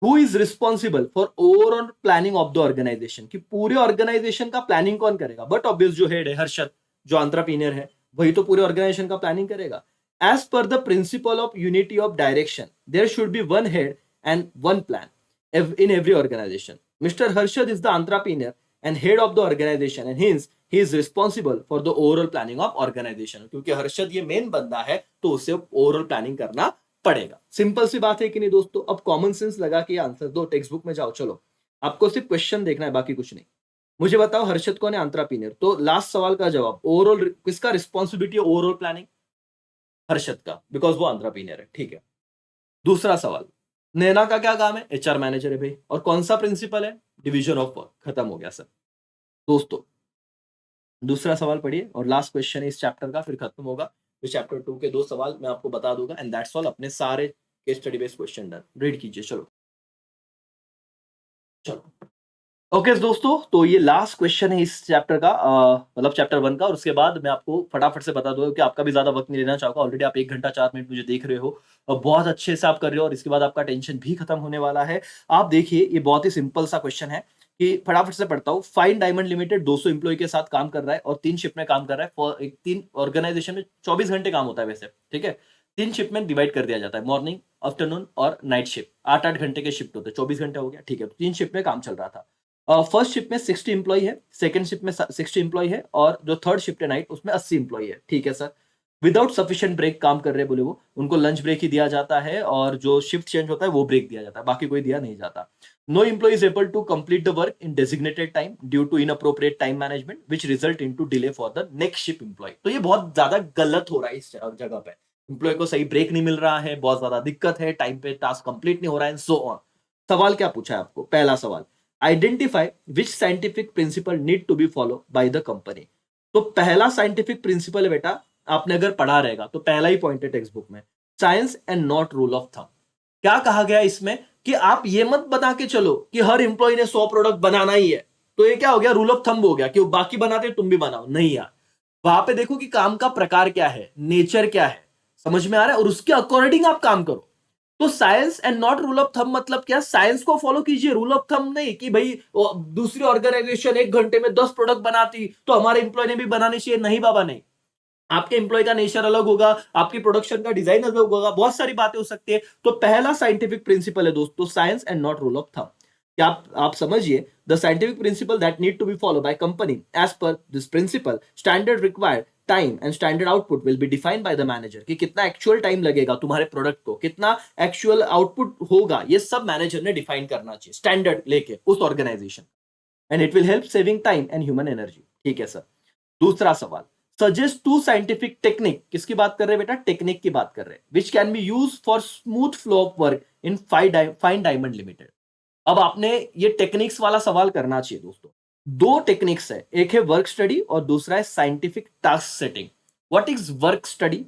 who is responsible for overall planning of the organization, कि पूरे ऑर्गेनाइजेशन का प्लानिंग कौन करेगा। बट ऑब्वियस जो हेड है हर्षद, जो एंटरप्रेन्योर है, वही तो पूरे ऑर्गेनाइजेशन का प्लानिंग करेगा। As per the principle of unity of direction, there should be one head and one plan in every organization. Mr. Harshad is the entrepreneur and head of the organization and hence he is responsible for the overall planning of organization. क्योंकि हर्षद ये main बंदा है तो उसे overall planning करना पड़ेगा। Simple सी बात है कि नहीं दोस्तों। अब कॉमन सेंस लगा के आंसर दो, टेक्स्ट बुक में जाओ। चलो आपको सिर्फ क्वेश्चन देखना है, बाकी कुछ नहीं। मुझे बताओ हर्षद कौन है, एंटरप्रेन्योर। तो लास्ट सवाल का जवाब, ओवरऑल किसका रिस्पॉन्सिबिलिटी है ओवरऑल प्लानिंग, हर्षद का, बिकॉज वो एंटरप्रेन्योर है, ठीक है। दूसरा सवाल, नैना का क्या काम है, एचआर मैनेजर है भाई। और कौन सा प्रिंसिपल है, डिवीजन ऑफ वर्क। खत्म हो गया सर। दोस्तों दूसरा सवाल पढ़िए और लास्ट क्वेश्चन है इस चैप्टर का, फिर खत्म होगा। फिर चैप्टर 2 के 2 सवाल मैं आपको बता दूंगा एंड दैट्स ऑल। अपने सारे case study based question done, read कीजिए। चलो चलो ओके दोस्तों, तो ये लास्ट क्वेश्चन है इस चैप्टर का, मतलब चैप्टर 1 का। और उसके बाद मैं आपको फटाफट से बता दूंगा कि आपका भी ज्यादा वक्त नहीं लेना चाहूंगा। ऑलरेडी आप 1 घंटा 4 मिनट मुझे देख रहे हो और बहुत अच्छे से आप कर रहे हो, और इसके बाद आपका टेंशन भी खत्म होने वाला है। आप देखिए, ये बहुत ही सिंपल सा क्वेश्चन है कि फटाफट से पढ़ता हूँ। फाइन डायमंड लिमिटेड 200 एम्प्लॉय के साथ काम कर रहा है और 3 शिफ्ट में काम कर रहा है। फॉर एक 3 ऑर्गेनाइजेशन में 24 घंटे काम होता है वैसे, ठीक है? 3 शिफ्ट में डिवाइड कर दिया जाता है, मॉर्निंग, आफ्टरनून और नाइट शिफ्ट। 8-8 घंटे के शिफ्ट होते हैं, 24 घंटे हो गया, ठीक है? तो 3 शिफ्ट में काम चल रहा था। फर्स्ट शिफ्ट में 60 एम्प्लॉय है, सेकंड शिफ्ट में 60 एम्प्लॉय है और जो थर्ड शिफ्ट है नाइट उसमें 80 एम्प्लॉय है, ठीक है सर? विदाउट सफिशिएंट ब्रेक काम कर रहे हैं बोले वो, उनको लंच ब्रेक ही दिया जाता है और जो शिफ्ट चेंज होता है वो ब्रेक दिया जाता है, बाकी कोई दिया नहीं जाता। No employ is able to complete the work in designated time due to inappropriate time management which result into delay for the next shift employ. तो ये बहुत ज्यादा गलत हो रहा है इस जगह पे। एम्प्लॉय को सही ब्रेक नहीं मिल रहा है, बहुत ज्यादा दिक्कत है, टाइम पे टास्क कंप्लीट नहीं हो रहा है, सो ऑन। सवाल क्या पूछा है आपको? पहला सवाल, identify which scientific principle need to be follow by the company. तो पहला साइंटिफिक प्रिंसिपल है बेटा, आपने अगर पढ़ा रहेगा तो पहला ही पॉइंट है टेक्स्ट बुक में, science and not rule of thumb. क्या कहा गया इसमें कि आप ये मत बना के चलो कि हर एम्प्लॉय ने 100 प्रोडक्ट बनाना ही है, तो ये क्या हो गया, रूल ऑफ थंब हो गया कि बाकी बनाते तुम भी बनाओ। नहीं यार, वहां पे देखो कि काम का प्रकार क्या है, नेचर क्या है, समझ में आ रहा है, और उसके अकॉर्डिंग आप काम करो। तो science and not rule of thumb मतलब क्या? साइंस को फॉलो कीजिए, रूल ऑफ थंब नहीं कि भाई दूसरी ऑर्गेनाइजेशन 1 घंटे में 10 प्रोडक्ट बनाती तो हमारे एम्प्लॉय ने भी बनाने चाहिए। नहीं बाबा नहीं, आपके एम्प्लॉय का नेचर अलग होगा, आपकी प्रोडक्शन का डिजाइन अलग होगा, बहुत सारी बातें हो सकती है। तो पहला साइंटिफिक प्रिंसिपल है दोस्तों, science and not rule of thumb. क्या आप समझिए, the scientific principle that need to be follow by company as per this principle standard required time and standard output will be defined by the manager. कि कितना actual time लगेगा तुम्हारे product को, कितना actual output होगा, ये सब manager ने डिफाइन करना चाहिए स्टैंडर्ड लेके उस organization. And it will help saving time and human energy, ठीक है सर? दूसरा सवाल, सजेस्ट टू साइंटिफिक टेक्निक। किसकी बात कर रहे हैं बेटा? टेक्निक की बात कर रहे हैं, which can be use for smooth flow of work in fine diamond limited. अब आपने ये टेक्निक्स वाला सवाल करना चाहिए दोस्तों। दो टेक्निक्स है, एक है वर्क स्टडी और दूसरा है scientific task setting. What is work study?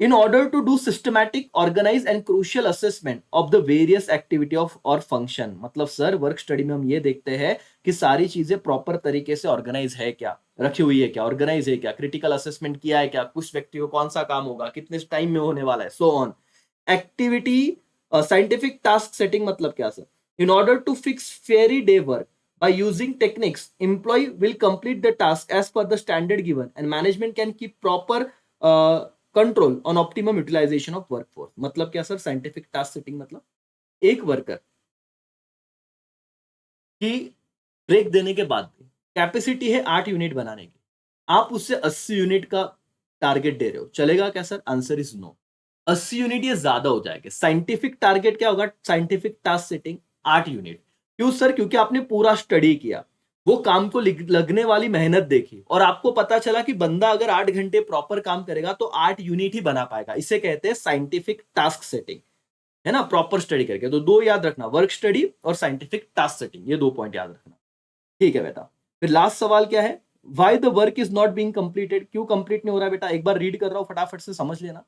in order to do systematic, organize and crucial assessment of the various activity of or function। मतलब सर वर्क स्टडी में हम ये देखते हैं कि सारी चीजें प्रॉपर तरीके से ऑर्गेनाइज है क्या, रखी हुई है क्या, ऑर्गेनाइज है क्या, क्रिटिकल असेसमेंट किया है क्या, कुछ व्यक्ति को कौन सा काम होगा, कितने टाइम में होने वाला है, so on. Activity scientific task setting मतलब क्या sir? In order to fix fair day work by using techniques, employee will complete the task as per the standard given and management can keep proper control on optimum utilization of workforce. मतलब क्या sir scientific task setting? मतलब एक worker की break देने के बाद भी capacity है 8 यूनिट बनाने की, आप उससे 80 यूनिट का टारगेट दे रहे हो, चलेगा क्या sir? Answer is no. 80 unit ये ज्यादा हो जाएगा। साइंटिफिक टारगेट क्या होगा? Scientific task setting 8 unit. क्यों सर? क्योंकि आपने पूरा स्टडी किया, वो काम को लगने वाली मेहनत देखी और आपको पता चला कि बंदा अगर 8 घंटे प्रॉपर काम करेगा तो 8 यूनिट ही बना पाएगा। इसे कहते हैं साइंटिफिक टास्क सेटिंग, है ना? प्रॉपर स्टडी करके। तो दो याद रखना, वर्क स्टडी और साइंटिफिक टास्क सेटिंग, ये 2 पॉइंट याद रखना, ठीक है बेटा? फिर लास्ट सवाल क्या है? Why the work is not being completed. क्यों कंप्लीट नहीं हो रहा है बेटा? एक बार रीड कर रहा हूं, फटाफट से समझ लेना।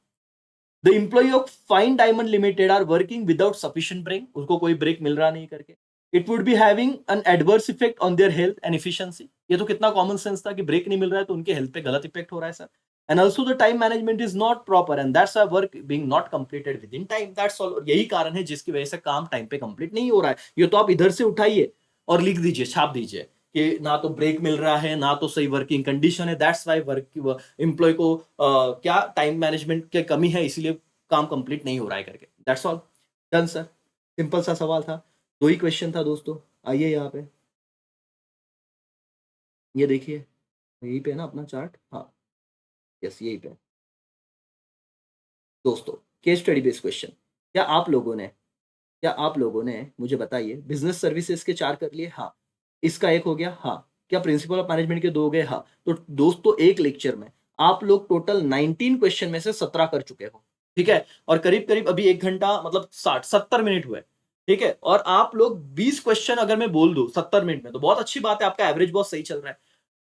The employ of fine diamond limited are working without sufficient break. उसको कोई ब्रेक मिल रहा नहीं करके। It would be having an adverse effect on their health and efficiency. ये तो कितना कॉमन सेंस था कि ब्रेक नहीं मिल रहा है तो उनके हेल्थ पे गलत इफेक्ट हो रहा है sir. And also the time management is not proper and that's why work being not completed with in time. That's all. यही कारण है जिसकी वजह से काम टाइम पे कंप्लीट नहीं हो रहा है। ये तो आप इधर से उठाइए और लिख दीजिए, छाप दीजिए कि ना तो ब्रेक मिल रहा है ना तो सही वर्किंग कंडीशन है, दैट्स वाई वर्क एम्प्लॉय को क्या टाइम मैनेजमेंट की कमी है, इसीलिए काम कंप्लीट नहीं हो रहा है करके। That's all, done sir. Simple सा सवाल था, दो ही क्वेश्चन था दोस्तों। आइए यहाँ पे, ये देखिए, यहीं पे है ना अपना चार्ट, हाँ, यस यहीं पे दोस्तों। Case study based question. क्या आप लोगों ने मुझे बताइए, बिजनेस सर्विसेज के 4 कर लिए? हाँ। इसका एक हो गया? हाँ। क्या प्रिंसिपल ऑफ मैनेजमेंट के 2 हो गए? हाँ। तो दोस्तों एक लेक्चर में आप लोग टोटल 19 क्वेश्चन में से 17 कर चुके हो, ठीक है? और करीब करीब अभी 1 घंटा मतलब 60-70 मिनट हुए, ठीक है? और आप लोग 20 क्वेश्चन अगर मैं बोल दूं 70 मिनट में तो बहुत अच्छी बात है, आपका एवरेज बहुत सही चल रहा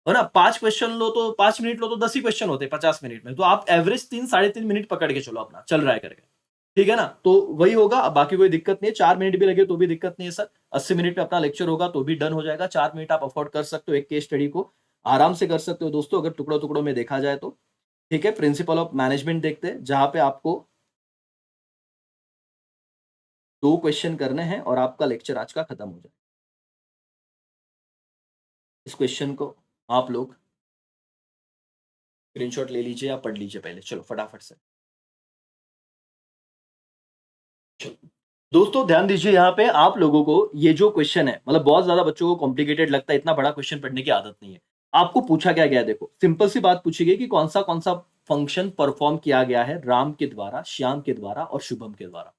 है ना? 5 क्वेश्चन लो तो 5 मिनट लो तो 10 ही क्वेश्चन होते हैं 50 मिनट में, तो आप एवरेज 3-3.5 मिनट पकड़ के चलो, अपना चल रहा है करके, ठीक है ना? तो वही होगा, अब बाकी कोई दिक्कत नहीं है। 4 मिनट भी लगे तो भी दिक्कत नहीं है सर। 80 मिनट में अपना लेक्चर होगा तो भी डन हो जाएगा। 4 मिनट आप अफोर्ड कर सकते हो, एक केस स्टडी को आराम से कर सकते हो दोस्तों, अगर टुकड़ों टुकड़ों में देखा जाए तो। ठीक है, प्रिंसिपल ऑफ मैनेजमेंट देखते हैं, जहां पे आपको 2 क्वेश्चन करने हैं और आपका लेक्चर आज का खत्म हो जाए। इस क्वेश्चन को आप लोग स्क्रीनशॉट ले लीजिए या पढ़ लीजिए पहले, चलो फटाफट से। चलो दोस्तों ध्यान दीजिए, यहाँ पे आप लोगों को ये जो क्वेश्चन है, मतलब बहुत ज्यादा बच्चों को कॉम्प्लिकेटेड लगता है, इतना बड़ा क्वेश्चन पढ़ने की आदत नहीं है। आपको पूछा क्या गया है, देखो सिंपल सी बात पूछी गई कि कौन सा फंक्शन परफॉर्म किया गया है राम के द्वारा, श्याम के द्वारा और शुभम के द्वारा।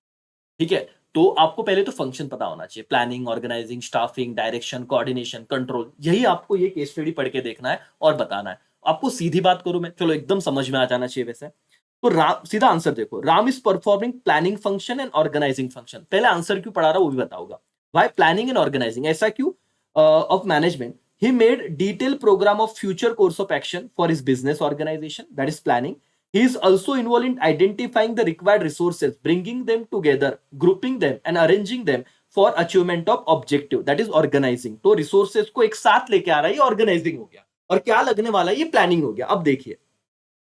ठीक है, तो आपको पहले तो फंक्शन पता होना चाहिए, planning, organizing, staffing, direction, coordination, control, यही आपको ये केस स्टडी पढ़ के देखना है और बताना है। आपको सीधी बात करूं मैं, चलो एकदम समझ में आ जाना चाहिए वैसे। तो राम, सीधा आंसर देखो, Ram is performing planning function and organizing function. पहले आंसर क्यों पढ़ा रहा हूं वो भी बताऊंगा, वाई प्लानिंग एंड ऑर्गेनाइजिंग, ऐसा क्यों, of management. He made detailed program of future course of action for his business organization, that is planning. He is also involved in identifying the required resources, bringing them together, grouping them and arranging them for achievement of objective, that is organizing. तो resources को एक साथ लेके आ रहा है, ये organizing हो गया, और क्या लगने वाला है, ये planning हो गया। अब देखिए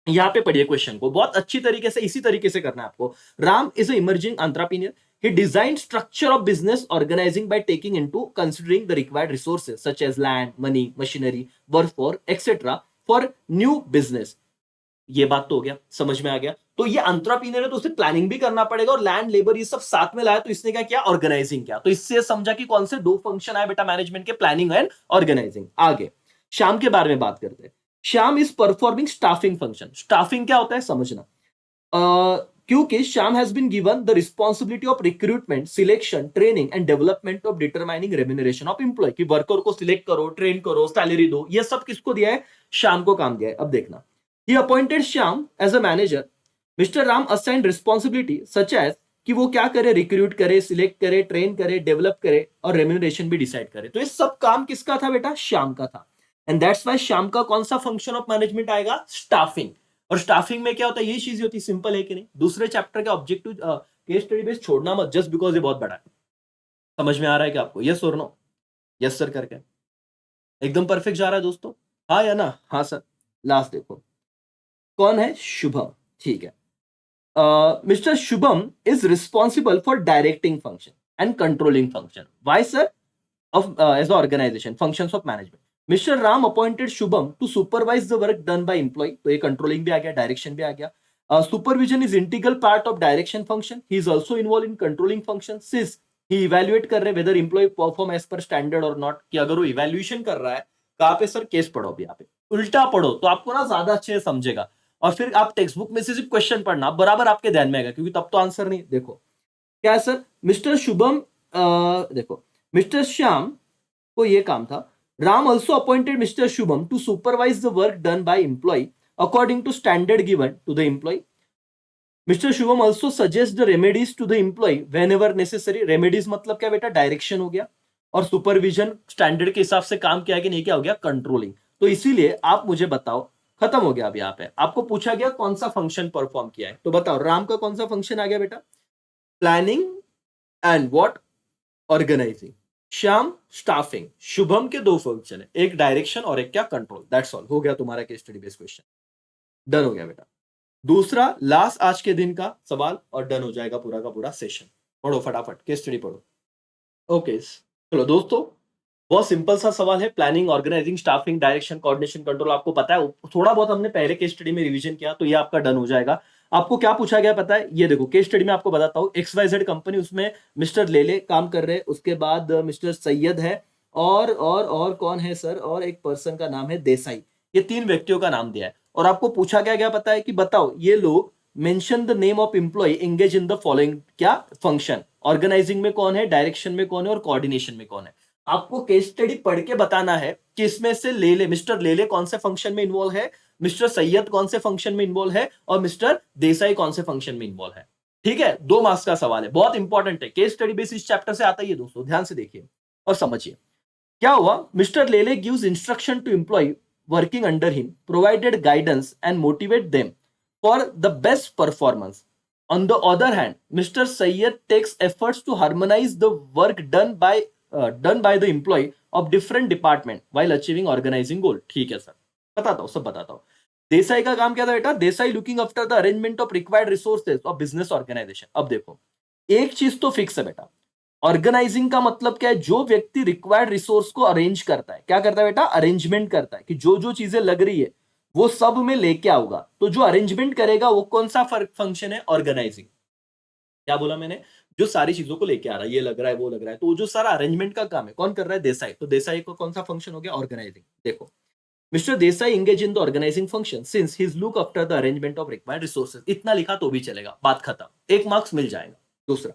यहाँ पे पढ़िए क्वेश्चन को बहुत अच्छी तरीके से, इसी तरीके से करना है आपको। Ram is a emerging entrepreneur, he designed structure of business organizing by taking into considering the required resources such as land, money, machinery, workforce, etc. for new business. ये बात तो हो गया, समझ में आ गया। तो ये एंटरप्रेन्योर है तो उसे प्लानिंग भी करना पड़ेगा, और लैंड, लेबर, ये सब साथ में लाया, तो इसने क्या किया, ऑर्गेनाइजिंग किया। तो इससे समझा कि कौन से दो फंक्शन आए बेटा मैनेजमेंट के, प्लानिंग एंड ऑर्गेनाइजिंग। आगे श्याम के बारे में बात करते हैं। Shyam is performing staffing function. Staffing क्या होता है समझना, क्योंकि Shyam has been given the responsibility of recruitment, selection, training and development of determining remuneration of employ, कि वर्कर को सिलेक्ट करो, ट्रेन करो, सैलरी दो, ये सब किसको दिया है, श्याम को काम दिया है। अब देखना, he appointed Shyam as a manager. Mister Ram assigned responsibility such as कि वो क्या करे, रिक्रूट करे, सिलेक्ट करे, ट्रेन करे, डेवलप करे और रेम्यूनरेशन भी डिसाइड करे। तो ये सब काम किसका था बेटा, श्याम का था। एंड दैट्स वाई श्याम का कौन सा फंक्शन ऑफ मैनेजमेंट आएगा, स्टाफिंग। और स्टाफिंग में क्या होता है, यही चीज होती है, सिंपल है कि नहीं। दूसरे चैप्टर का ऑब्जेक्टिव केस स्टडी बेस छोड़ना मत, जस्ट बिकॉज ये बहुत बड़ा है। समझ में आ रहा है कि आपको, यस और नो, यस सर करके एकदम परफेक्ट जा रहा है दोस्तों, हाँ या ना, हाँ सर। लास्ट देखो कौन है, शुभम, ठीक है। Mr. Shubham is responsible for directing function and controlling function. Why, sir? Of as the organization functions of management. Mr. Ram appointed Shubham to supervise the work done by employee. तो ये controlling भी आ गया, direction भी आ गया. Supervision is integral part of direction function. He is also involved in controlling function. Since he evaluate कर रहे whether employee perform as per standard or not, कि अगर वो evaluation कर रहा है, कहाँ पे सर, केस पढ़ो अभी यहाँ पे, उल्टा पढ़ो तो आपको ना ज्यादा अच्छे से समझेगा। और फिर आप टेक्स्ट बुक में से सिर्फ क्वेश्चन पढ़ना, बराबर आपके ध्यान में आएगा, क्योंकि तब तो आंसर नहीं। देखो क्या है सर, मिस्टर शुभम, देखो मिस्टर श्याम को ये काम था। Ram also appointed mister Shubham to supervise the work done by employ according to standard given to the employ. Mister Shubham also suggest the remedies to the employ whenever necessary. Remedies मतलब क्या बेटा, direction हो गया, और सुपरविजन स्टैंडर्ड के हिसाब से काम किया कि नहीं, क्या हो गया, कंट्रोलिंग। तो इसीलिए आप मुझे बताओ, खत्म हो गया। अब यहाँ पे आपको पूछा गया कौन सा फंक्शन परफॉर्म किया है, तो बताओ राम का कौन सा फंक्शन आ गया बेटा, planning and what, organizing. Shyam staffing. Shubham के दो फंक्शन है, एक डायरेक्शन और एक क्या, कंट्रोल। दैट्स ऑल, हो गया तुम्हारा case study based question, done हो गया बेटा। दूसरा लास्ट आज के दिन का सवाल, और डन हो जाएगा पूरा का पूरा सेशन। पढ़ो फटाफट, केस स्टडी पढ़ो। ओके चलो दोस्तों, बहुत सिंपल सा सवाल है, planning, organizing, staffing, direction, coordination, control, आपको पता है, थोड़ा बहुत हमने पहले केस स्टडी में रिवीजन किया, तो ये आपका डन हो जाएगा। आपको क्या पूछा गया पता है, ये देखो केस स्टडी में आपको बताता हूँ, XYZ कंपनी, उसमें मिस्टर लेले काम कर रहे हैं, उसके बाद मिस्टर सैयद है, और कौन है सर, और एक पर्सन का नाम है देसाई। ये तीन व्यक्तियों का नाम दिया है, और आपको पूछा क्या गया पता है, कि बताओ ये लोग mention the name of employ engage in the following क्या फंक्शन। ऑर्गेनाइजिंग में कौन है, डायरेक्शन में कौन है, और कोऑर्डिनेशन में कौन है। आपको केस स्टडी पढ़ के बताना है कि इसमें से लेले, मिस्टर लेले कौन से फंक्शन में इन्वॉल्व है, मिस्टर सैयद कौन से फंक्शन में इन्वॉल्व है, और मिस्टर देसाई कौन से फंक्शन में इन्वॉल्व है। ठीक है, 2 मार्क्स का सवाल है, बहुत इंपॉर्टेंट है, केस स्टडी बेस इस चैप्टर से आता ही है दोस्तों, ध्यान से देखिए और समझिए। क्या हुआ, mister Lele gives instruction to employ working under him, provided guidance and motivate them for the best performance. On the other hand, Mr. Sayyed takes efforts to harmonize the work done by the employee of different department while achieving organizing goal. ठीक है sir, बताता हूँ, सब बताता हूँ। देसाई का काम क्या था बेटा, Desai looking after the arrangement of required resources of business organization. अब देखो एक चीज तो फिक्स है बेटा, ऑर्गेनाइजिंग का मतलब क्या है? जो व्यक्ति रिक्वायर्ड रिसोर्स को अरेंज करता है, क्या करता है बेटा? अरेंजमेंट करता है कि जो जो चीजें लग रही है वो सब में लेके आऊंगा। तो जो अरेंजमेंट करेगा वो कौन सा फंक्शन है? ऑर्गेनाइजिंग। क्या बोला मैंने? जो सारी चीजों को लेके आ रहा है, ये लग रहा है, वो लग रहा है, तो जो सारा अरेंजमेंट का काम है कौन कर रहा है? देसाई। तो देसाई को कौन सा फंक्शन हो गया? ऑर्गेनाइजिंग। देखो, mister Desai engage in the organizing function since his look after the arrangement of required resources। इतना लिखा तो भी चलेगा, बात खत्म, एक मार्क्स मिल जाएगा। दूसरा,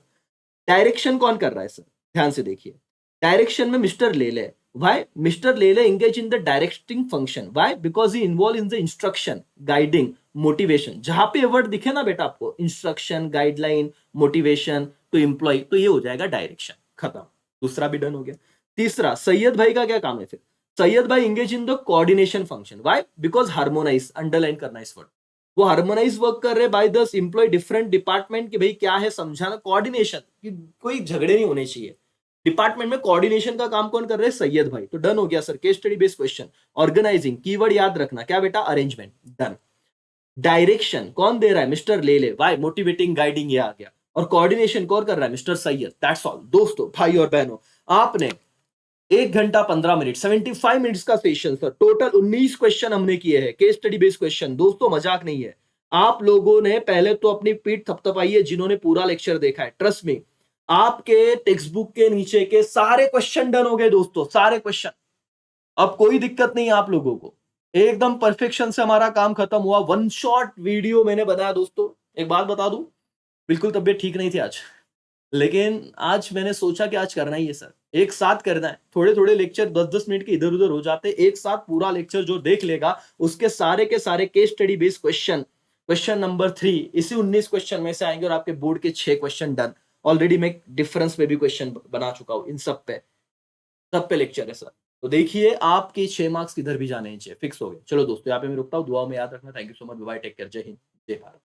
डायरेक्शन कौन कर रहा है सर? ध्यान से देखिए, डायरेक्शन में mister Lele. Why mister Lele engage in the directing function? Why? Because he involve in the instruction, guiding, motivation. जहां पे वर्ड दिखे ना बेटा आपको, instruction, guideline, motivation to employ, तो ये हो जाएगा डायरेक्शन। खत्म, दूसरा भी डन हो गया। तीसरा, सैयद भाई का क्या काम है फिर? सैयद भाई engage in the coordination function. Why? Because harmonize, underline करना इस वर्ड, वो हार्मोनाइज वर्क कर रहे बाय दस इंप्लॉय डिफरेंट डिपार्टमेंट कि भाई क्या है, समझाना, कोऑर्डिनेशन, कि कोई झगड़े नहीं होने चाहिए। डिपार्टमेंट में कोऑर्डिनेशन का काम कौन कर रहे हैं? सैयद भाई। तो डन हो गया sir, case study based question. Organizing, keyword याद रखना, क्या बेटा? अरेंजमेंट। डन। डायरेक्शन कौन दे रहा है? Mister Lele. Y? Motivating, guiding, ये आ गया। और कोऑर्डिनेशन कौन कर रहा है? मिस्टर सैयद। दैट्स ऑल दोस्तों, भाई और बहनों, आपने 1 घंटा 15 मिनट, 75 मिनट्स का सेशन सर, टोटल 19 क्वेश्चन हमने किए हैं, केस स्टडी बेस्ड क्वेश्चन। दोस्तों मजाक नहीं है। आप लोगों ने पहले तो अपनी पीठ थपथपाई है जिन्होंने पूरा लेक्चर देखा है। ट्रस्ट में, आपके टेक्स्ट बुक के नीचे के सारे क्वेश्चन डन हो गए दोस्तों, सारे क्वेश्चन। अब कोई दिक्कत नहीं है आप लोगों को, एकदम परफेक्शन से हमारा काम खत्म हुआ। वन शॉट वीडियो मैंने बनाया दोस्तों। एक बात बता दूं, बिल्कुल तबीयत ठीक नहीं थी आज, लेकिन आज मैंने सोचा कि आज करना ही है सर, एक साथ करना है। थोड़े थोड़े लेक्चर 10-10 मिनट के इधर उधर हो जाते, एक साथ पूरा लेक्चर जो देख लेगा उसके सारे के सारे case study based question, question number 3 इसी 19 क्वेश्चन में से आएंगे और आपके बोर्ड के 6 क्वेश्चन डन। ऑलरेडी मैं डिफरेंस पे भी क्वेश्चन बना चुका हूं, इन सब पे लेक्चर है सर। तो देखिए, आपके 6 मार्क्स किधर भी जाने चाहिए, फिक्स हो गए। चलो दोस्तों, यहाँ पे मैं रुकता हूँ, दुआओं में याद रखना। Thank you so much, bye, take care, जय हिंद, जय भारत।